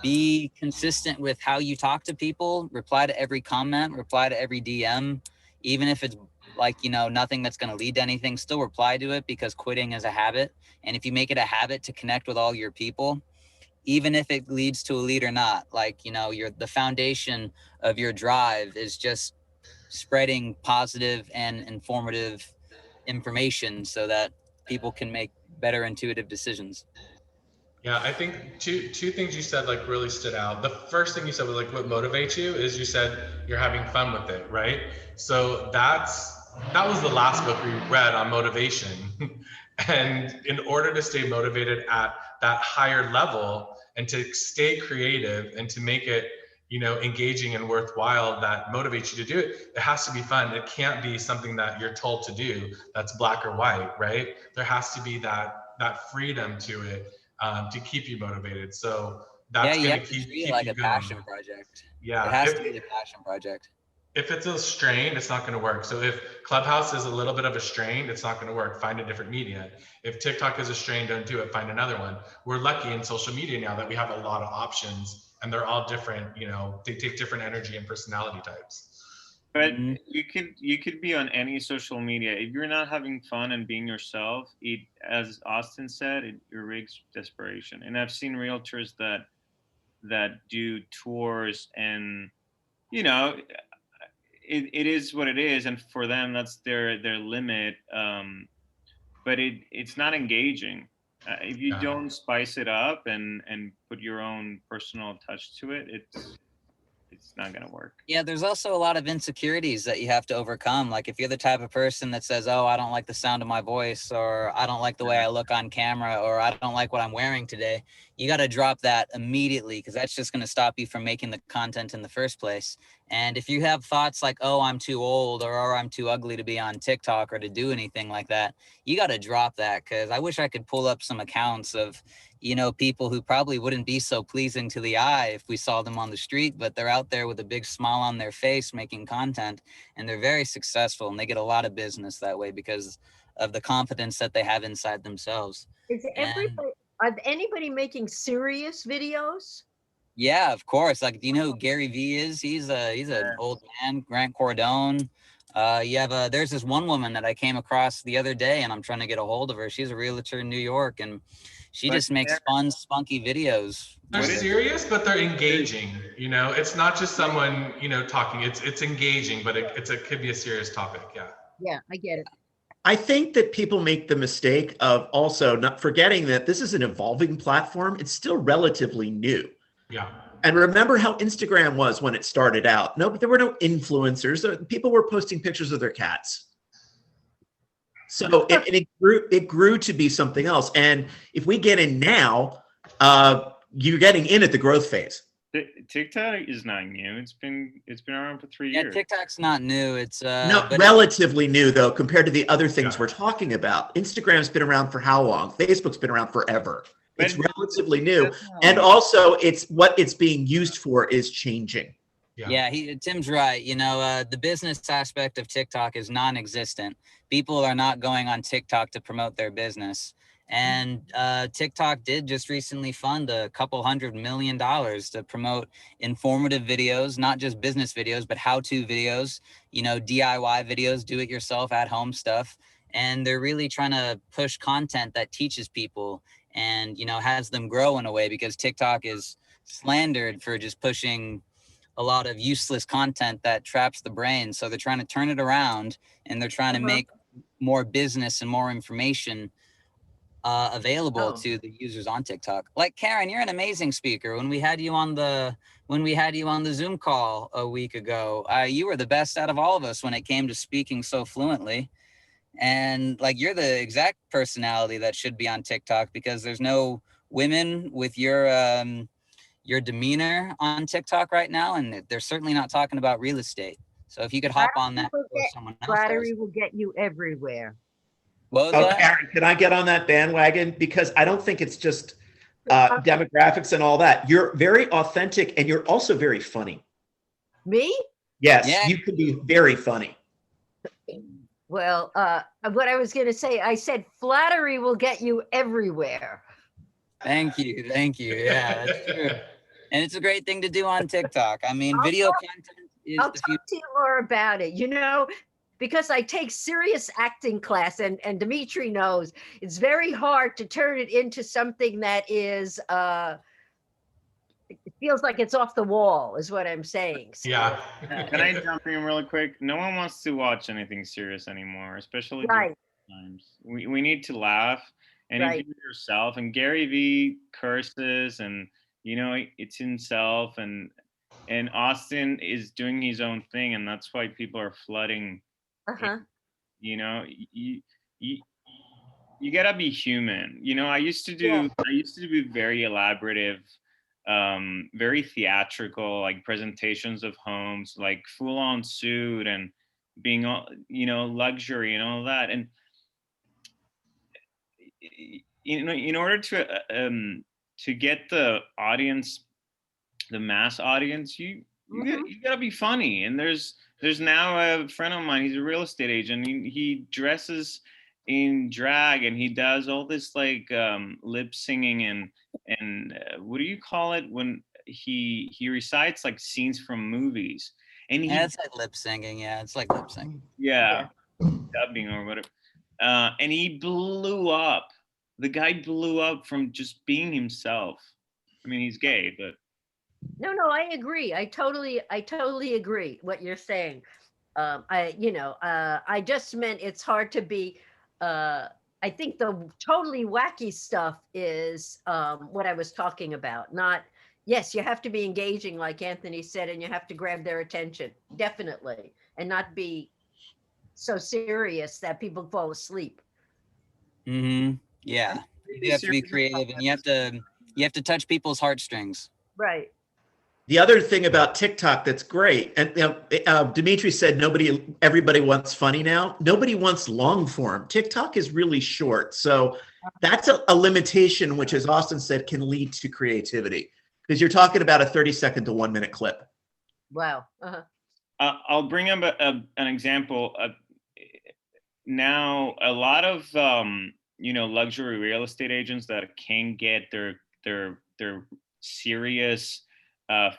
be consistent with how you talk to people. Reply to every comment, reply to every DM, even if it's nothing that's going to lead to anything. Still reply to it, because quitting is a habit. And if you make it a habit to connect with all your people, even if it leads to a lead or not, the foundation of your drive is just spreading positive and informative information, so that people can make better intuitive decisions. Yeah, I think two things you said really stood out. The first thing you said was what motivates you is you said you're having fun with it, right? So that was the last book we read on motivation. And in order to stay motivated at that higher level, and to stay creative, and to make it engaging and worthwhile, that motivates you to do it, it has to be fun. It can't be something that you're told to do that's black or white, right? There has to be that freedom to it, to keep you motivated. So That's you gonna have to keep treat it keep like you a going. passion project. It Yeah. has to be the passion project. If it's a strain, it's not going to work. So if Clubhouse is a little bit of a strain, it's not going to work. Find a different media. If TikTok is a strain, don't do it. Find another one. We're lucky in social media now that we have a lot of options, and they're all different. You know, they take different energy and personality types. But Mhm. you could be on any social media. If you're not having fun and being yourself, it, as Austin said, it rigs desperation. And I've seen realtors that do tours, and you know, it is what it is, and for them that's their limit. But it's not engaging. If you Yeah. don't spice it up and put your own personal touch to it, it's not gonna work. Yeah, there's also a lot of insecurities that you have to overcome. Like if you're the type of person that says, "Oh, I don't like the sound of my voice," or "I don't like the way I look on camera," or "I don't like what I'm wearing today," you got to drop that immediately, because that's just going to stop you from making the content in the first place. And if you have thoughts like, "Oh, I'm too old," or "Oh, I'm too ugly to be on TikTok or to do anything like that," you got to drop that, because I wish I could pull up some accounts of, you know, people who probably wouldn't be so pleasing to the eye if we saw them on the street, but they're out there with a big smile on their face making content, and they're very successful, and they get a lot of business that way because of the confidence that they have inside themselves. Is And everybody, anybody making serious videos? yeah, of course. Like, do you know who Gary Vee is? He's an old man, Grant Cardone. You have there's this one woman that I came across the other day, and I'm trying to get a hold of her. She's a realtor in New York, and she But just makes fun, spunky videos. They're What is- serious, but they're engaging. You know, it's not just someone, you know, talking. It's engaging, but it could be a serious topic. Yeah. Yeah, I get it. I think that people make the mistake of also not forgetting that this is an evolving platform. It's still relatively new. Yeah. And remember how Instagram was when it started out. No, there were no influencers. People were posting pictures of their cats. So it grew to be something else. And if we get in now, you're getting in at the growth phase. TikTok is not new. It's been around for 3 Yeah, years. TikTok's not new. It's No, but relatively new though, compared to the other things Yeah. we're talking about. Instagram's been around for how long? Facebook's been around forever. It's But- relatively new. And also it's what it's being used for is changing. yeah, Tim's right. You know, the business aspect of TikTok is non-existent. People are not going on TikTok to promote their business. And TikTok did just recently fund a couple $100 million to promote informative videos, not just business videos, but how-to videos, you know, DIY videos, do-it-yourself at-home stuff. And they're really trying to push content that teaches people and, you know, has them grow in a way, because TikTok is slandered for just pushing a lot of useless content that traps the brain. So they're trying to turn it around, and they're trying to make more business and more information available to the users on TikTok. Like Karen, you're an amazing speaker. When we had you on the Zoom call a week ago, you were the best out of all of us when it came to speaking so fluently. And like, you're the exact personality that should be on TikTok, because there's no women with your demeanor on TikTok right now, and they're certainly not talking about real estate. So if you could hop on that before someone else Flattery does. will get you everywhere. What was Oh, that? Karen, can I get on that bandwagon? Because I don't think it's just demographics and all that. You're very authentic, and you're also very funny. Me? Yes, Yeah. you can be very funny. Well, what I was going to say, I said flattery will get you everywhere. Thank you. Thank you. Yeah, that's true. And it's a great thing to do on TikTok. I mean, video content is I'll the talk future. to you more about it. You know, because I take serious acting class, and Dimitri knows it's very hard to turn it into something that is it feels like it's off the wall, is what I'm saying. So, Yeah. Can I jump in really quick? No one wants to watch anything serious anymore, especially during right. times. We need to laugh, and you Right. do it yourself. And Gary Vee curses, and you know, it's himself, and Austin is doing his own thing, and that's why people are flooding. Uh-huh. You know, you gotta be human. You know, I used to do very elaborative, very theatrical, like presentations of homes, like full on suit and being all, you know, luxury and all that. And you know, in order to to get the audience, the mass audience, you gotta be funny. And there's now a friend of mine, he's a real estate agent. He dresses in drag and he does all this like lip singing and what do you call it when he recites like scenes from movies. And it's like lip singing. Yeah, it's like lip singing. Yeah, dubbing or whatever. And he blew up. The guy blew up from just being himself. I mean, he's gay, but No, I agree. I totally agree what you're saying. I just meant it's hard to be, I think the totally wacky stuff is what I was talking about. Not, yes, you have to be engaging, like Anthony said, and you have to grab their attention, definitely, and not be so serious that people fall asleep. Mm-hmm. Yeah, you have to be creative, and you have to touch people's heartstrings. Right. The other thing about TikTok that's great, and Dimitri said everybody wants funny now. Nobody wants long form. TikTok is really short, so that's a limitation, which, as Austin said, can lead to creativity because you're talking about a 30-second to 1 minute clip. Wow. I'll bring up an example. Now, a lot of luxury real estate agents that can get their serious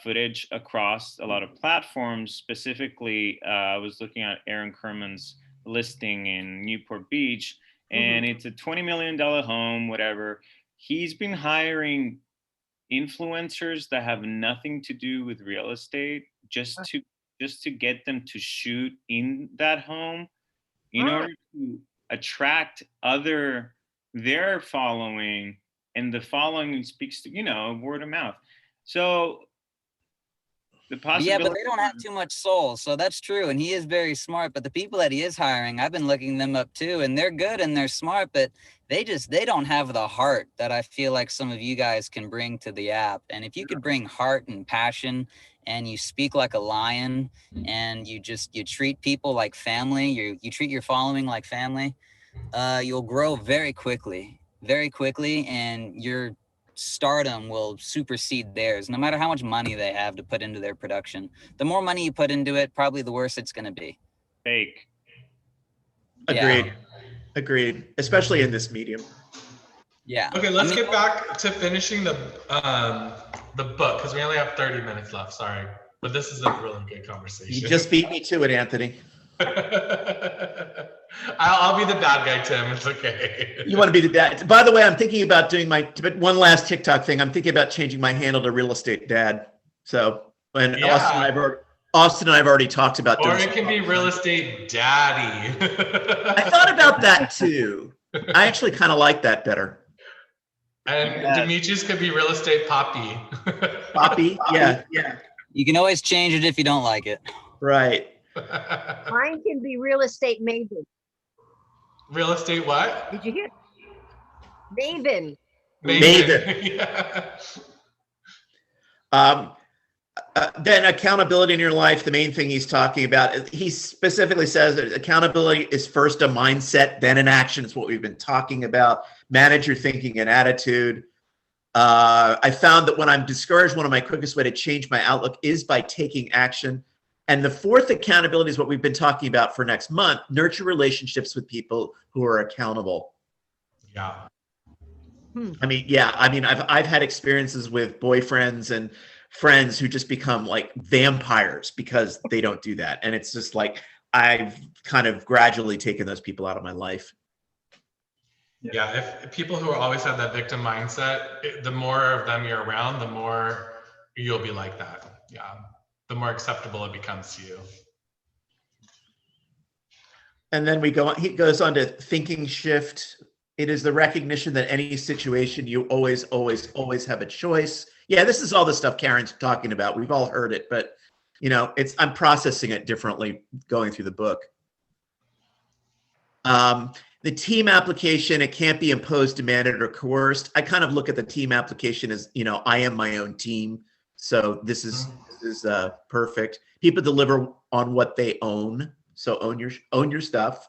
footage across a lot of platforms. Specifically, I was looking at Aaron Kerman's listing in Newport Beach, and it's a $20 million home, whatever. He's been hiring influencers that have nothing to do with real estate just to get them to shoot in that home in order to attract their following, and the following speaks to, word of mouth. So the possibility. Yeah, but they don't have too much soul. So that's true. And he is very smart. But the people that he is hiring, I've been looking them up too. And they're good and they're smart, but they don't have the heart that I feel like some of you guys can bring to the app. And if you could bring heart and passion and you speak like a lion and you treat people like family, you treat your following like family, you'll grow very quickly, and your stardom will supersede theirs, no matter how much money they have to put into their production. The more money you put into it, probably the worse it's going to be. Fake. Agreed. Especially in this medium. Yeah. Okay, let's get back to finishing the book because we only have 30 minutes left. Sorry, but this is a really good conversation. You just beat me to it, Anthony. I'll be the bad guy, Tim. It's okay. You want to be the dad. By the way, I'm thinking about doing one last TikTok thing. I'm thinking about changing my handle to Real Estate Dad. So, and Austin and I've already talked about doing. Or it can be Real Estate Daddy. I thought about that too. I actually kind of like that better. And Demetrius could be Real Estate Poppy. Poppy, yeah. You can always change it if you don't like it. Right. Mine can be Real Estate Maven. Real estate what? Did you hear? Maven. Yeah. Then accountability in your life, the main thing he's talking about, he specifically says that accountability is first a mindset, then an action. It's what we've been talking about. Manage your thinking and attitude. I found that when I'm discouraged, one of my quickest way to change my outlook is by taking action. And the fourth accountability is what we've been talking about for next month. Nurture relationships with people who are accountable. Yeah. I've had experiences with boyfriends and friends who just become like vampires because they don't do that. And it's just like, I've kind of gradually taken those people out of my life. Yeah, if people who always have that victim mindset, the more of them you're around, the more you'll be like that. Yeah. The more acceptable it becomes to you. And then he goes on to thinking shift. It is the recognition that any situation you always have a choice. Yeah, this is all the stuff Karen's talking about. We've all heard it, but I'm processing it differently going through the book. The team application, it can't be imposed, demanded, or coerced. I kind of look at the team application as, I am my own team. So this is perfect. People deliver on what they own. So own your stuff.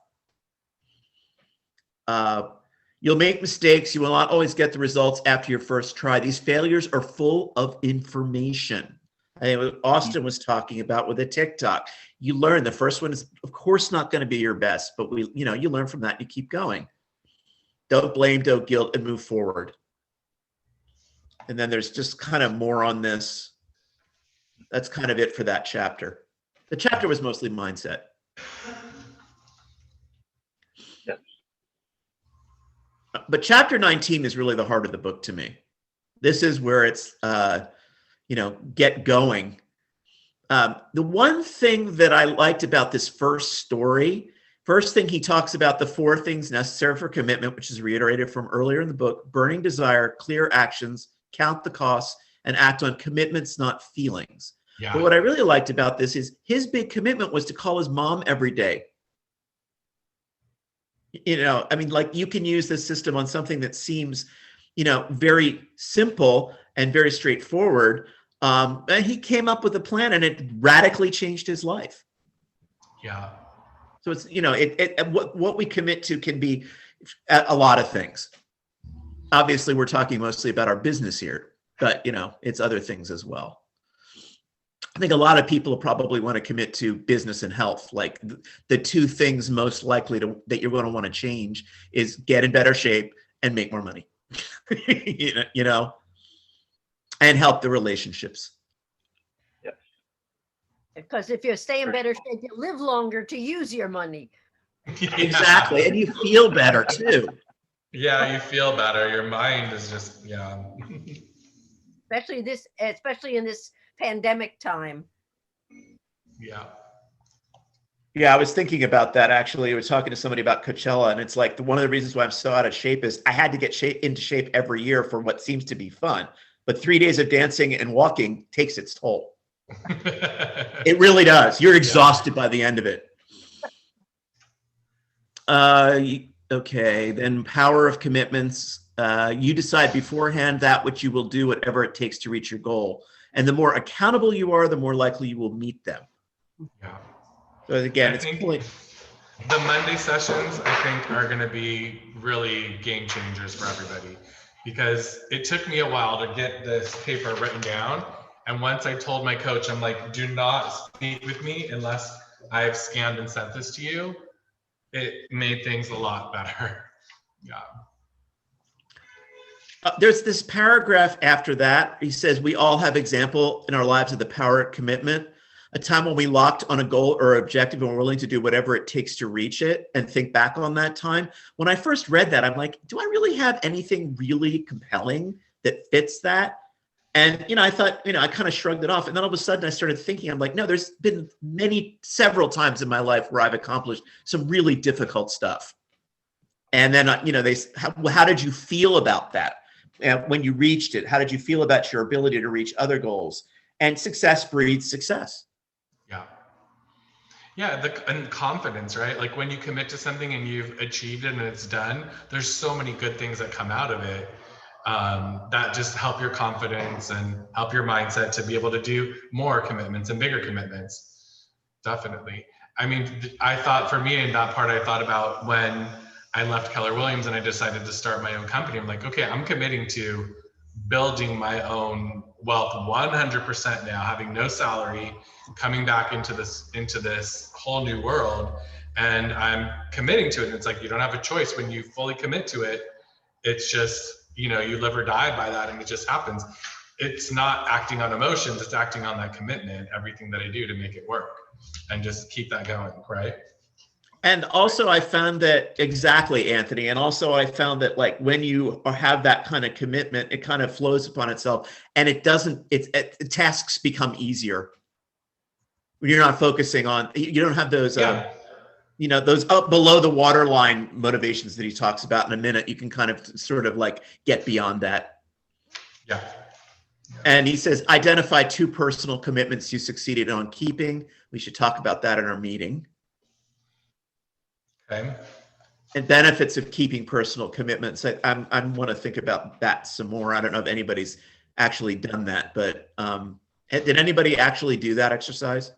You'll make mistakes. You will not always get the results after your first try. These failures are full of information. I think what Austin was talking about with a TikTok. You learn the first one is, of course, not going to be your best, but you learn from that and you keep going. Don't blame, don't guilt, and move forward. And then there's just kind of more on this. That's kind of it for that chapter. The chapter was mostly mindset. Yeah. But chapter 19 is really the heart of the book to me. This is where it's, get going. The one thing that I liked about this first thing he talks about the 4 things necessary for commitment, which is reiterated from earlier in the book: burning desire, clear actions, count the costs, and act on commitments, not feelings. Yeah. But what I really liked about this is his big commitment was to call his mom every day. You can use this system on something that seems, very simple and very straightforward. And he came up with a plan and it radically changed his life. Yeah. So it's, what we commit to can be a lot of things. Obviously, we're talking mostly about our business here, but, it's other things as well. I think a lot of people probably want to commit to business and health. Like the 2 things most likely that you're going to want to change is get in better shape and make more money, and help the relationships. Because if you stay in better shape, you live longer to use your money. Exactly. And you feel better too. Yeah, you feel better. Your mind is just, yeah. Especially in this pandemic time. Yeah. Yeah, I was thinking about that actually. I was talking to somebody about Coachella, and it's like one of the reasons why I'm so out of shape is I had to get into shape every year for what seems to be fun. But 3 days of dancing and walking takes its toll. It really does. You're exhausted by the end of it. Okay, then power of commitments. You decide beforehand that which you will do, whatever it takes to reach your goal. And the more accountable you are, the more likely you will meet them. Yeah. So again, I think the Monday sessions, I think, are going to be really game changers for everybody, because it took me a while to get this paper written down. And once I told my coach, I'm like, do not speak with me unless I've scanned and sent this to you. It made things a lot better. Yeah. There's this paragraph after that. He says, we all have example in our lives of the power of commitment, a time when we locked on a goal or objective and were willing to do whatever it takes to reach it, and think back on that time. When I first read that, I'm like, do I really have anything really compelling that fits that? And, I thought, I kind of shrugged it off. And then all of a sudden I started thinking, I'm like, no, there's been several times in my life where I've accomplished some really difficult stuff. And then, how did you feel about that? When you reached it, how did you feel about your ability to reach other goals? And success breeds success. Yeah. Yeah, and confidence, right? Like when you commit to something and you've achieved it and it's done, there's so many good things that come out of it that just help your confidence and help your mindset to be able to do more commitments and bigger commitments. Definitely. I mean, I thought for me in that part, I thought about when I left Keller Williams and I decided to start my own company. I'm like, okay, I'm committing to building my own wealth 100% now, having no salary, coming back into this whole new world, and I'm committing to it. And it's like, you don't have a choice when you fully commit to it. It's just, you live or die by that, and it just happens. It's not acting on emotions, it's acting on that commitment, everything that I do to make it work, and just keep that going, right? And also I found that, exactly, Anthony. And also I found that like when you have that kind of commitment, it kind of flows upon itself, and tasks become easier. You're not focusing on, you don't have those, those up below the waterline motivations that he talks about in a minute. You can kind of sort of like get beyond that. Yeah. And he says, identify 2 personal commitments you succeeded on keeping. We should talk about that in our meeting. Okay. And benefits of keeping personal commitments. I want to think about that some more. I don't know if anybody's actually done that, but did anybody actually do that exercise?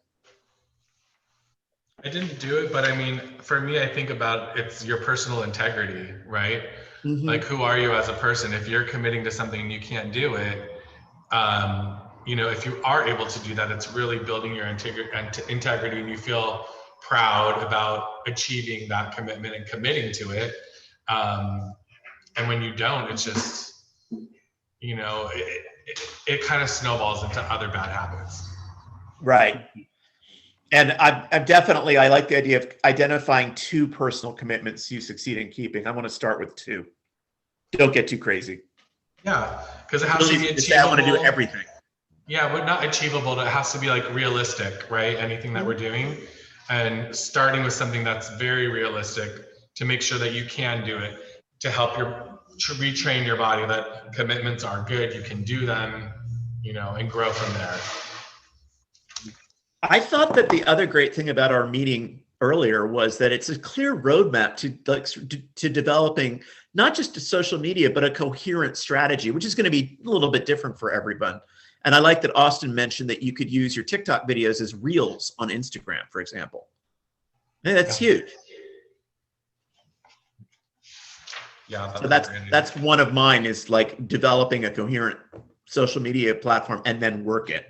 I didn't do it, but I mean, for me, I think about it's your personal integrity, right? Mhm. Like, who are you as a person? If you're committing to something and you can't do it, if you are able to do that, it's really building your integrity, and you feel proud about achieving that commitment and committing to it. And when you don't, it's just, it kind of snowballs into other bad habits. Right. And I like the idea of identifying 2 personal commitments you succeed in keeping. I want to start with 2. Don't get too crazy. Yeah, because it has to be Really, achievable. I want to do everything. Yeah, but not achievable. It has to be like realistic, right? Anything that we're doing, and starting with something that's very realistic to make sure that you can do it, to help to retrain your body that commitments are good, you can do them, and grow from there. I thought that the other great thing about our meeting earlier was that it's a clear roadmap to developing not just a social media, but a coherent strategy, which is going to be a little bit different for everyone. And I like that Austin mentioned that you could use your TikTok videos as reels on Instagram, for example. And that's huge. Yeah. So that's one of mine, is like developing a coherent social media platform and then work it.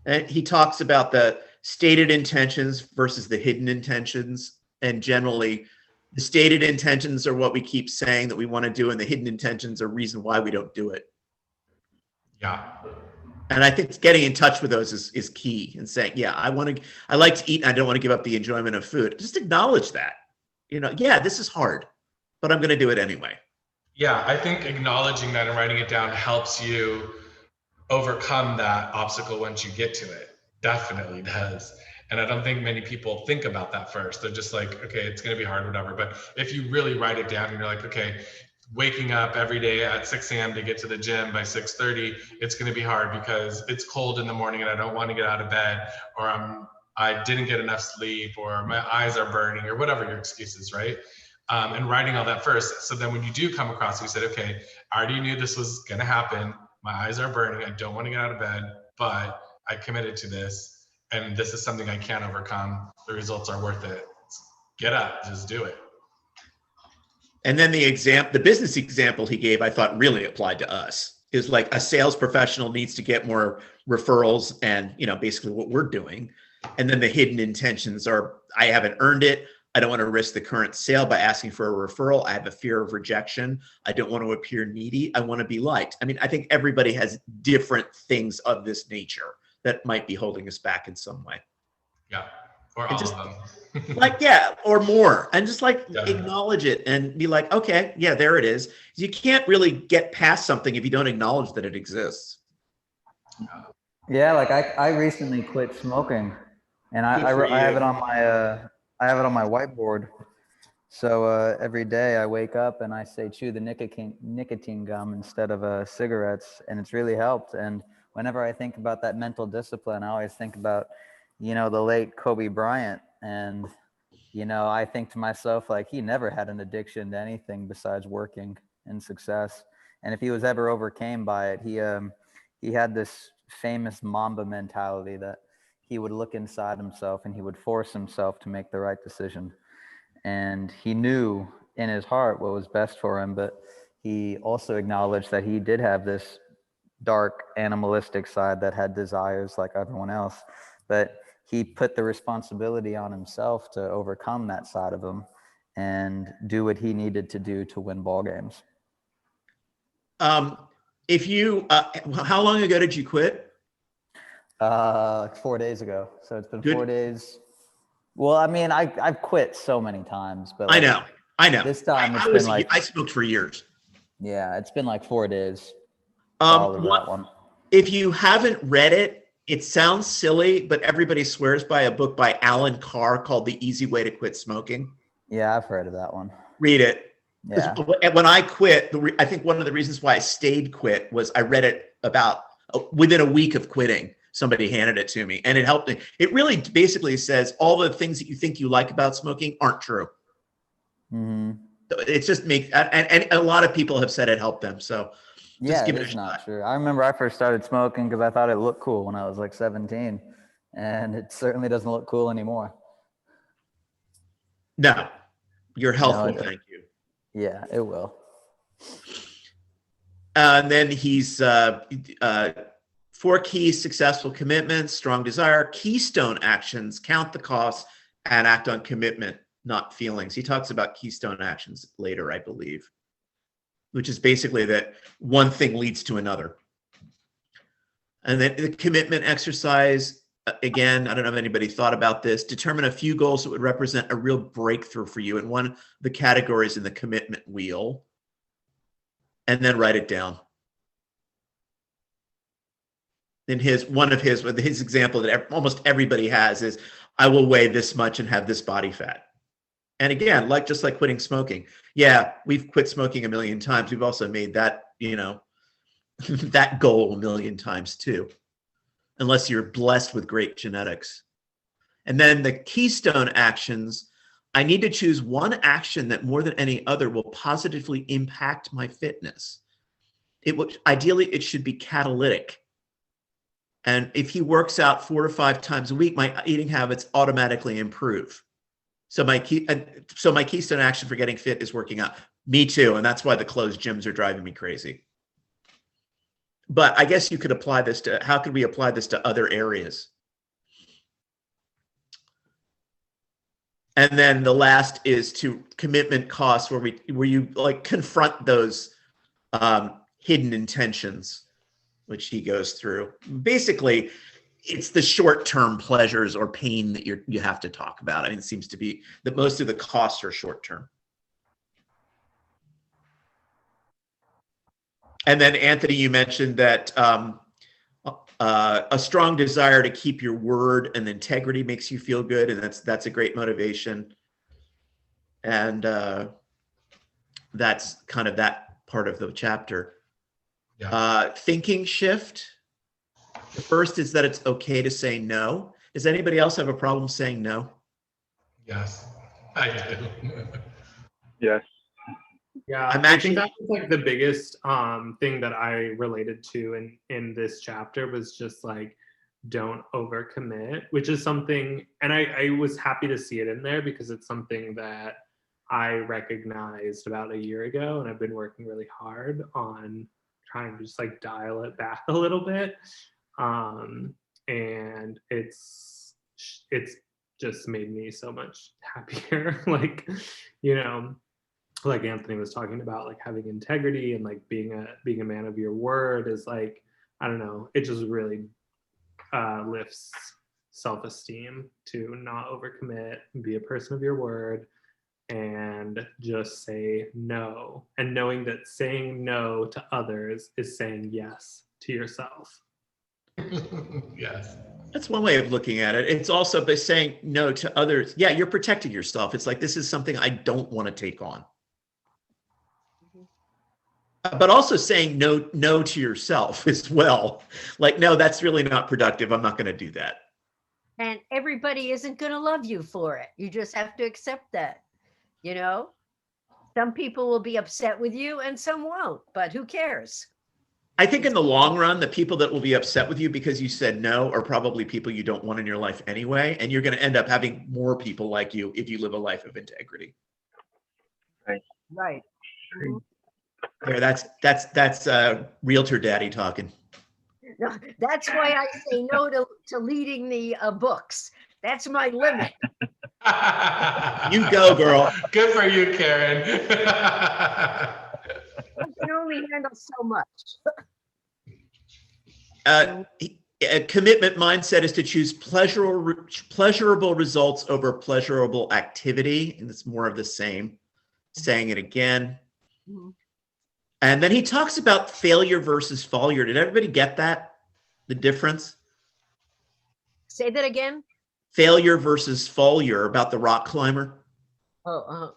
And he talks about the stated intentions versus the hidden intentions. And generally, the stated intentions are what we keep saying that we want to do, and the hidden intentions are reason why we don't do it. Yeah. And I think getting in touch with those is key, and saying, yeah, I like to eat and I don't want to give up the enjoyment of food. Just acknowledge that. Yeah, this is hard, but I'm going to do it anyway. Yeah, I think acknowledging that and writing it down helps you overcome that obstacle once you get to it. Definitely does. And I don't think many people think about that first. They're just like, okay, it's going to be hard, whatever. But if you really write it down and you're like, okay, waking up every day at 6 a.m. to get to the gym by 6:30, it's going to be hard because it's cold in the morning and I don't want to get out of bed, or I didn't get enough sleep, or my eyes are burning, or whatever your excuse is, right? And writing all that first. So then when you do come across it, you said, okay, I already knew this was going to happen. My eyes are burning. I don't want to get out of bed, but I committed to this, and this is something I can't overcome. The results are worth it. Get up, just do it. And then the business example he gave, I thought really applied to us. Is like a sales professional needs to get more referrals, and basically what we're doing. And then the hidden intentions are, I haven't earned it. I don't want to risk the current sale by asking for a referral. I have a fear of rejection. I don't want to appear needy. I want to be liked. I mean, I think everybody has different things of this nature that might be holding us back in some way. Yeah, or all of them. Or more. And just Definitely. Acknowledge it and be like, okay, yeah, there it is. You can't really get past something if you don't acknowledge that it exists. Yeah, like I recently quit smoking, and I have it on my I have it on my whiteboard. So every day I wake up and I say chew the nicotine gum instead of cigarettes, and it's really helped. And whenever I think about that mental discipline, I always think about, the late Kobe Bryant, and I think to myself, like, he never had an addiction to anything besides working and success. And if he was ever overcame by it, he had this famous Mamba mentality that he would look inside himself and he would force himself to make the right decision. And he knew in his heart what was best for him, but he also acknowledged that he did have this dark animalistic side that had desires like everyone else. But he put the responsibility on himself to overcome that side of him and do what he needed to do to win ball games. If you, how long ago did you quit? 4 days ago. So it's been 4 days. Well, I mean, I've quit so many times, but I know. This time I smoked for years. Yeah, it's been like 4 days. If you haven't read it, it sounds silly, but everybody swears by a book by Alan Carr called The Easy Way to Quit Smoking. Yeah, I've heard of that one. Read it. Yeah. When I quit, I think one of the reasons why I stayed quit was I read it about within a week of quitting. Somebody handed it to me and it helped me. It really basically says all the things that you think you like about smoking aren't true. Mm-hmm. It's just and a lot of people have said it helped them. So yeah, it's not true. I remember I first started smoking because I thought it looked cool when I was like 17, and it certainly doesn't look cool anymore. No, you're helpful. Thank you. Yeah, it will. And then he's 4 key successful commitments, strong desire, keystone actions, count the costs, and act on commitment, not feelings. He talks about keystone actions later, I believe, which is basically that one thing leads to another. And then the commitment exercise, again, I don't know if anybody thought about this, determine a few goals that would represent a real breakthrough for you in one of the categories in the commitment wheel, and then write it down. In his example that almost everybody has is, I will weigh this much and have this body fat. And again, just like quitting smoking. Yeah, we've quit smoking a million times. We've also made that, that goal a million times too, unless you're blessed with great genetics. And then the keystone actions, I need to choose one action that more than any other will positively impact my fitness. Ideally, it should be catalytic. And if he works out 4 to 5 times a week, my eating habits automatically improve. So my keystone action for getting fit is working out. Me too. And that's why the closed gyms are driving me crazy. But I guess you could apply this to, how could we apply this to other areas? And then the last is to commitment costs, where you like confront those hidden intentions, which he goes through. Basically, it's the short-term pleasures or pain that you have to talk about. I mean, it seems to be that most of the costs are short-term. And then Anthony, you mentioned that a strong desire to keep your word and integrity makes you feel good, and that's a great motivation. And that's kind of that part of the chapter. Yeah. Thinking shift. The first is that it's okay to say no. Does anybody else have a problem saying no? Yes, I do. Yes. Yeah, I think that was like the biggest thing that I related to in this chapter was just like, don't overcommit, which is something, and I was happy to see it in there because it's something that I recognized about a year ago, and I've been working really hard on trying to just like dial it back a little bit. And it's just made me so much happier. Like, like Anthony was talking about, like having integrity and like being a man of your word is like, I don't know, it just really lifts self-esteem to not overcommit, be a person of your word, and just say no. And knowing that saying no to others is saying yes to yourself. Yes. That's one way of looking at it. It's also by saying no to others. Yeah, you're protecting yourself. It's like, this is something I don't want to take on. But also saying no to yourself as well. Like, no, that's really not productive. I'm not going to do that. And everybody isn't going to love you for it. You just have to accept that. Some people will be upset with you and some won't, but who cares? I think in the long run, the people that will be upset with you because you said no are probably people you don't want in your life anyway. And you're going to end up having more people like you if you live a life of integrity. Right. Right. There, that's realtor daddy talking. No, that's why I say no to leading the books. That's my limit. You go, girl. Good for you, Karen. I can only handle so much. A commitment mindset is to choose pleasurable results over pleasurable activity, and it's more of the same. Saying it again. Mm-hmm. And then he talks about failure versus failure. Did everybody get that? The difference? Say that again. Failure versus failure, about the rock climber. Oh,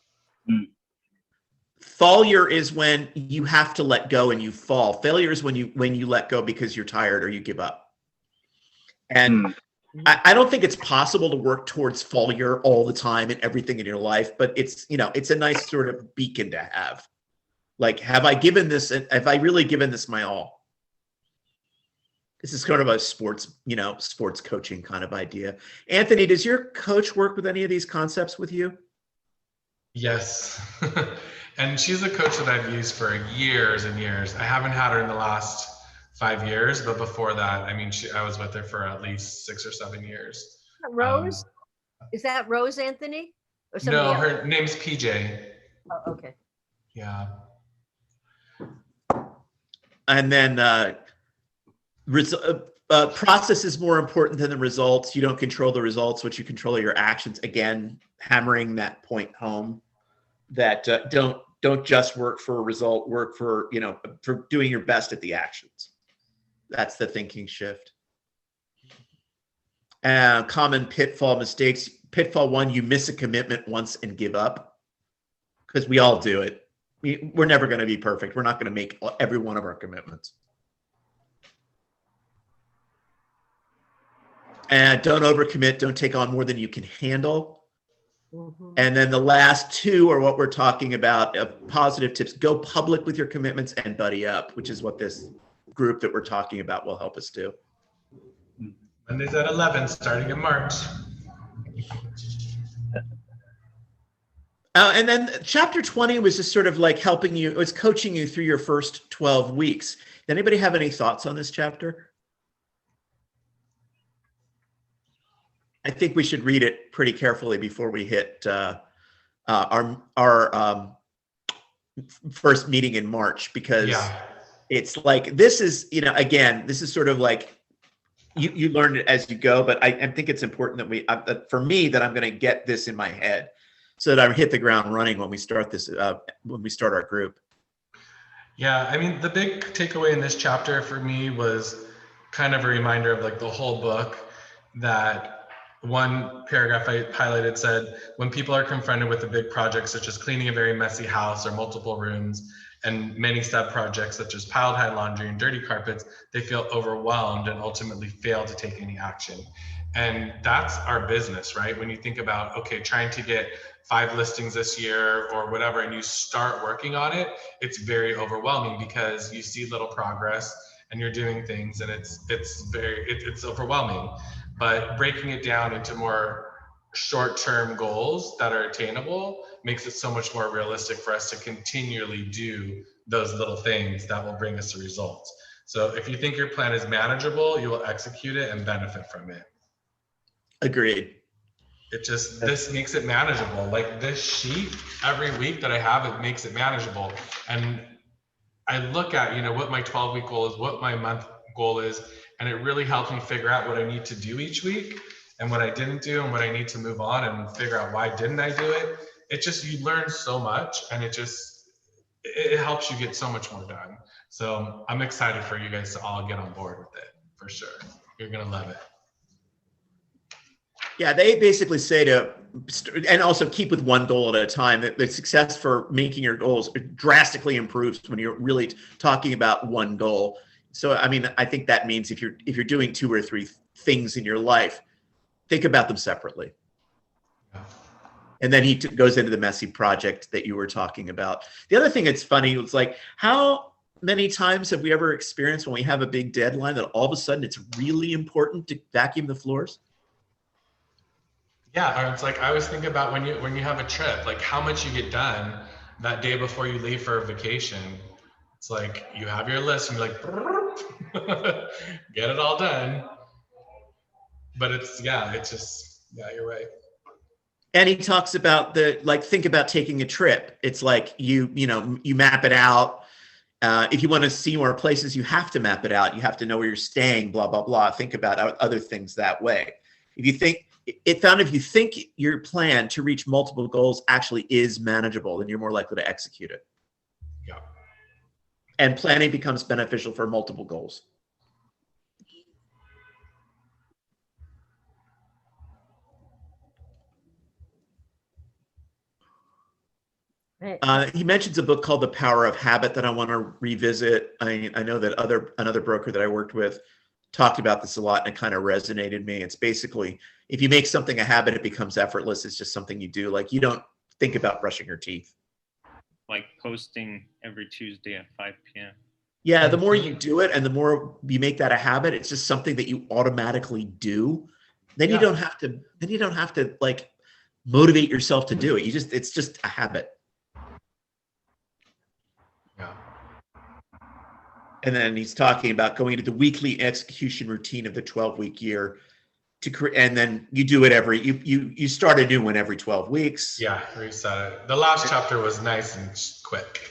Failure is when you have to let go and you fall. Failure is when you let go because you're tired or you give up. And I don't think it's possible to work towards failure all the time in everything in your life, but it's a nice sort of beacon to have. Like, have I really given this my all? This is kind of a sports coaching kind of idea. Anthony, does your coach work with any of these concepts with you? Yes. And she's a coach that I've used for years and years. I haven't had her in the last 5 years, but before that, I mean, I was with her for at least 6 or 7 years. Rose? Is that Rose Anthony? Or somebody No, else? her name's PJ. Oh, okay. Yeah. And then process is more important than the results. You don't control the results, but you control your actions. Again, hammering that point home that don't just work for a result, work for, for doing your best at the actions. That's the thinking shift. Common pitfall mistakes. Pitfall 1, you miss a commitment once and give up, because we all do it. We're never going to be perfect. We're not going to make every one of our commitments. And don't overcommit. Don't take on more than you can handle. Mhm. And then the last 2 are what we're talking about. Positive tips. Go public with your commitments and buddy up, which is what this group that we're talking about will help us do. Mondays at 11, starting in March. And then chapter 20 was just sort of like helping you, it was coaching you through your first 12 weeks. Did anybody have any thoughts on this chapter? I think we should read it pretty carefully before we hit our first meeting in March, because it's like, this is, again, this is sort of like, you learn it as you go, but I think it's important that for me, that I'm going to get this in my head so that I hit the ground running when we start this, when we start our group. Yeah, I mean, the big takeaway in this chapter for me was kind of a reminder of like the whole book. That one paragraph I highlighted said, when people are confronted with a big project such as cleaning a very messy house or multiple rooms, and many sub projects such as piled high laundry and dirty carpets, they feel overwhelmed and ultimately fail to take any action. And that's our business, right? When you think about, okay, trying to get 5 listings this year or whatever, and you start working on it, it's very overwhelming because you see little progress and you're doing things, and it's overwhelming. But breaking it down into more short-term goals that are attainable makes it so much more realistic for us to continually do those little things that will bring us the results. So if you think your plan is manageable, you will execute it and benefit from it. Agreed. This makes it manageable. Like this sheet every week that I have, it makes it manageable. And I look at, what my 12-week goal is, what my month goal is, and it really helps me figure out what I need to do each week and what I didn't do and what I need to move on and figure out why didn't I do it. You learn so much, and it helps you get so much more done. So I'm excited for you guys to all get on board with it, for sure. You're going to love it. Yeah, they basically say and also keep with one goal at a time. The success for making your goals drastically improves when you're really talking about one goal. So, I mean, I think that means if you're doing 2 or 3 things in your life, think about them separately. And then he goes into the messy project that you were talking about. The other thing that's funny was like, how many times have we ever experienced when we have a big deadline that all of a sudden it's really important to vacuum the floors? Yeah, or it's like I was thinking about when you have a trip, like how much you get done that day before you leave for a vacation. It's like you have your list and you're like, get it all done. But you're right. And he talks about think about taking a trip. It's like you map it out. If you want to see more places, you have to map it out. You have to know where you're staying, blah, blah, blah. Think about other things that way. If you think your plan to reach multiple goals actually is manageable, then you're more likely to execute it. Yeah. And planning becomes beneficial for multiple goals. He mentions a book called The Power of Habit that I want to revisit. I know that another broker that I worked with talked about this a lot, and it kind of resonated with me. It's basically, if you make something a habit, it becomes effortless. It's just something you do. Like you don't think about brushing your teeth. Like posting every Tuesday at 5 p.m. Yeah, the more you do it and the more you make that a habit, it's just something that you automatically do. Then you don't have to like motivate yourself to do it. It's just a habit. And then he's talking about going into the weekly execution routine of the 12-week year and then you do it you start a new one every 12 weeks. Yeah, reset it. The last chapter was nice and quick.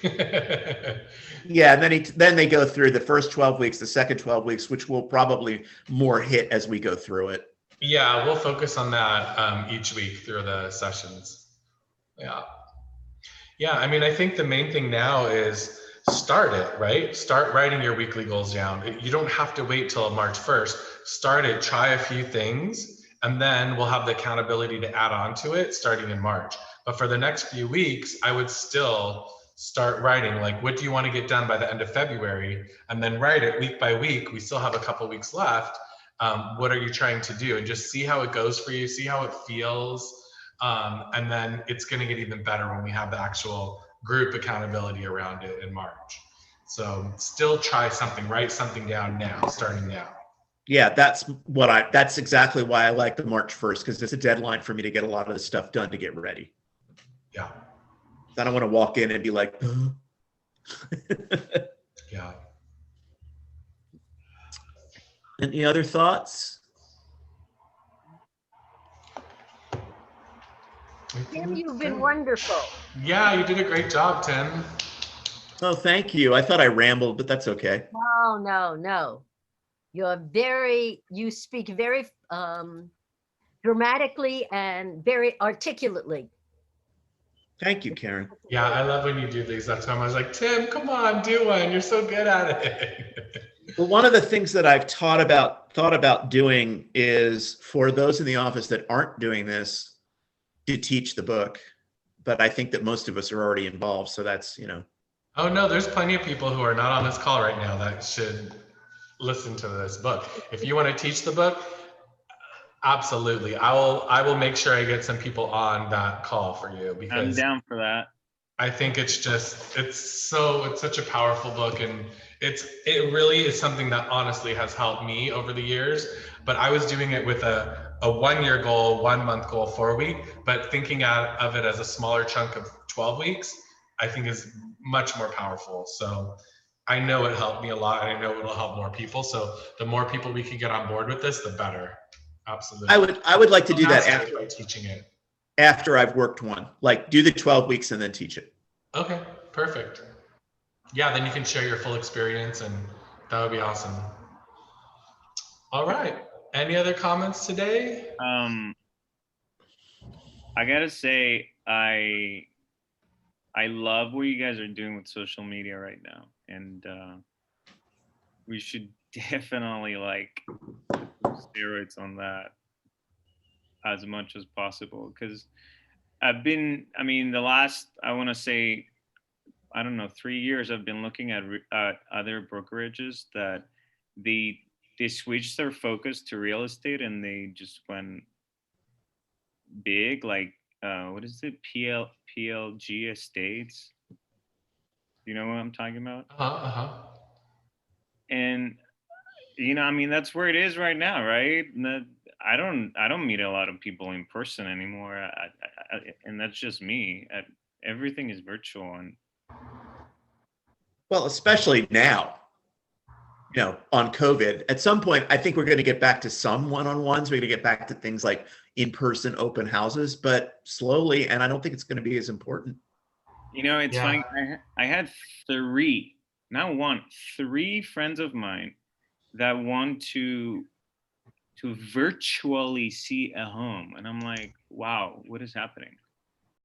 Yeah, and then they go through the first 12 weeks, the second 12 weeks, which will probably more hit as we go through it. Yeah, we'll focus on that each week through the sessions. Yeah. Yeah, I mean, I think the main thing now is start it, right? Start writing your weekly goals down. You don't have to wait till March 1st. Start it, try a few things, and then we'll have the accountability to add on to it starting in March. But for the next few weeks, I would still start writing, like, what do you want to get done by the end of February? And then write it week by week. We still have a couple weeks left. What are you trying to do? And just see how it goes for you, see how it feels. And then it's going to get even better when we have the actual group accountability around it in March. So still try something, write something down now, starting now. Yeah, that's exactly why I like the March 1st, because it's a deadline for me to get a lot of this stuff done to get ready. Yeah. I don't want to walk in and be like, Yeah. Any other thoughts? Tim, you've been wonderful. Yeah, you did a great job, Tim. Oh, thank you. I thought I rambled, but that's okay. No. You speak very dramatically and very articulately. Thank you, Karen. Yeah, I love when you do these. That's why I was like, Tim, come on, do one. You're so good at it. Well, one of the things that I've thought about doing is for those in the office that aren't doing this, to teach the book. But I think that most of us are already involved. So that's, Oh, no, there's plenty of people who are not on this call right now that should listen to this book. If you want to teach the book, absolutely. I will make sure I get some people on that call for you, because I'm down for that. I think it's such a powerful book, and it really is something that honestly has helped me over the years. But I was doing it with a 1-year goal, 1 month goal, 4 week, but thinking of it as a smaller chunk of 12 weeks, I think is much more powerful. So I know it helped me a lot, and I know it'll help more people. So the more people we can get on board with this, the better. Absolutely. I would like to do that after by teaching it. After I've worked one, like do the 12 weeks and then teach it. Okay, perfect. Yeah, then you can share your full experience, and that would be awesome. All right. Any other comments today? I gotta say, I love what you guys are doing with social media right now, and we should definitely steroids on that as much as possible, because the last, I want to say, I don't know, 3 years, I've been looking at other brokerages that they switched their focus to real estate, and they just went big, what is it, PLG Estates? You know what I'm talking about? And that's where it is right now, right? I don't meet a lot of people in person anymore, and that's just me. Everything is virtual, and well, especially now, on COVID. At some point, I think we're going to get back to some one-on-ones. We're going to get back to things like in-person open houses, but slowly, and I don't think it's going to be as important. It's funny. I had 3 friends of mine that want to virtually see a home, and I'm like, wow, what is happening?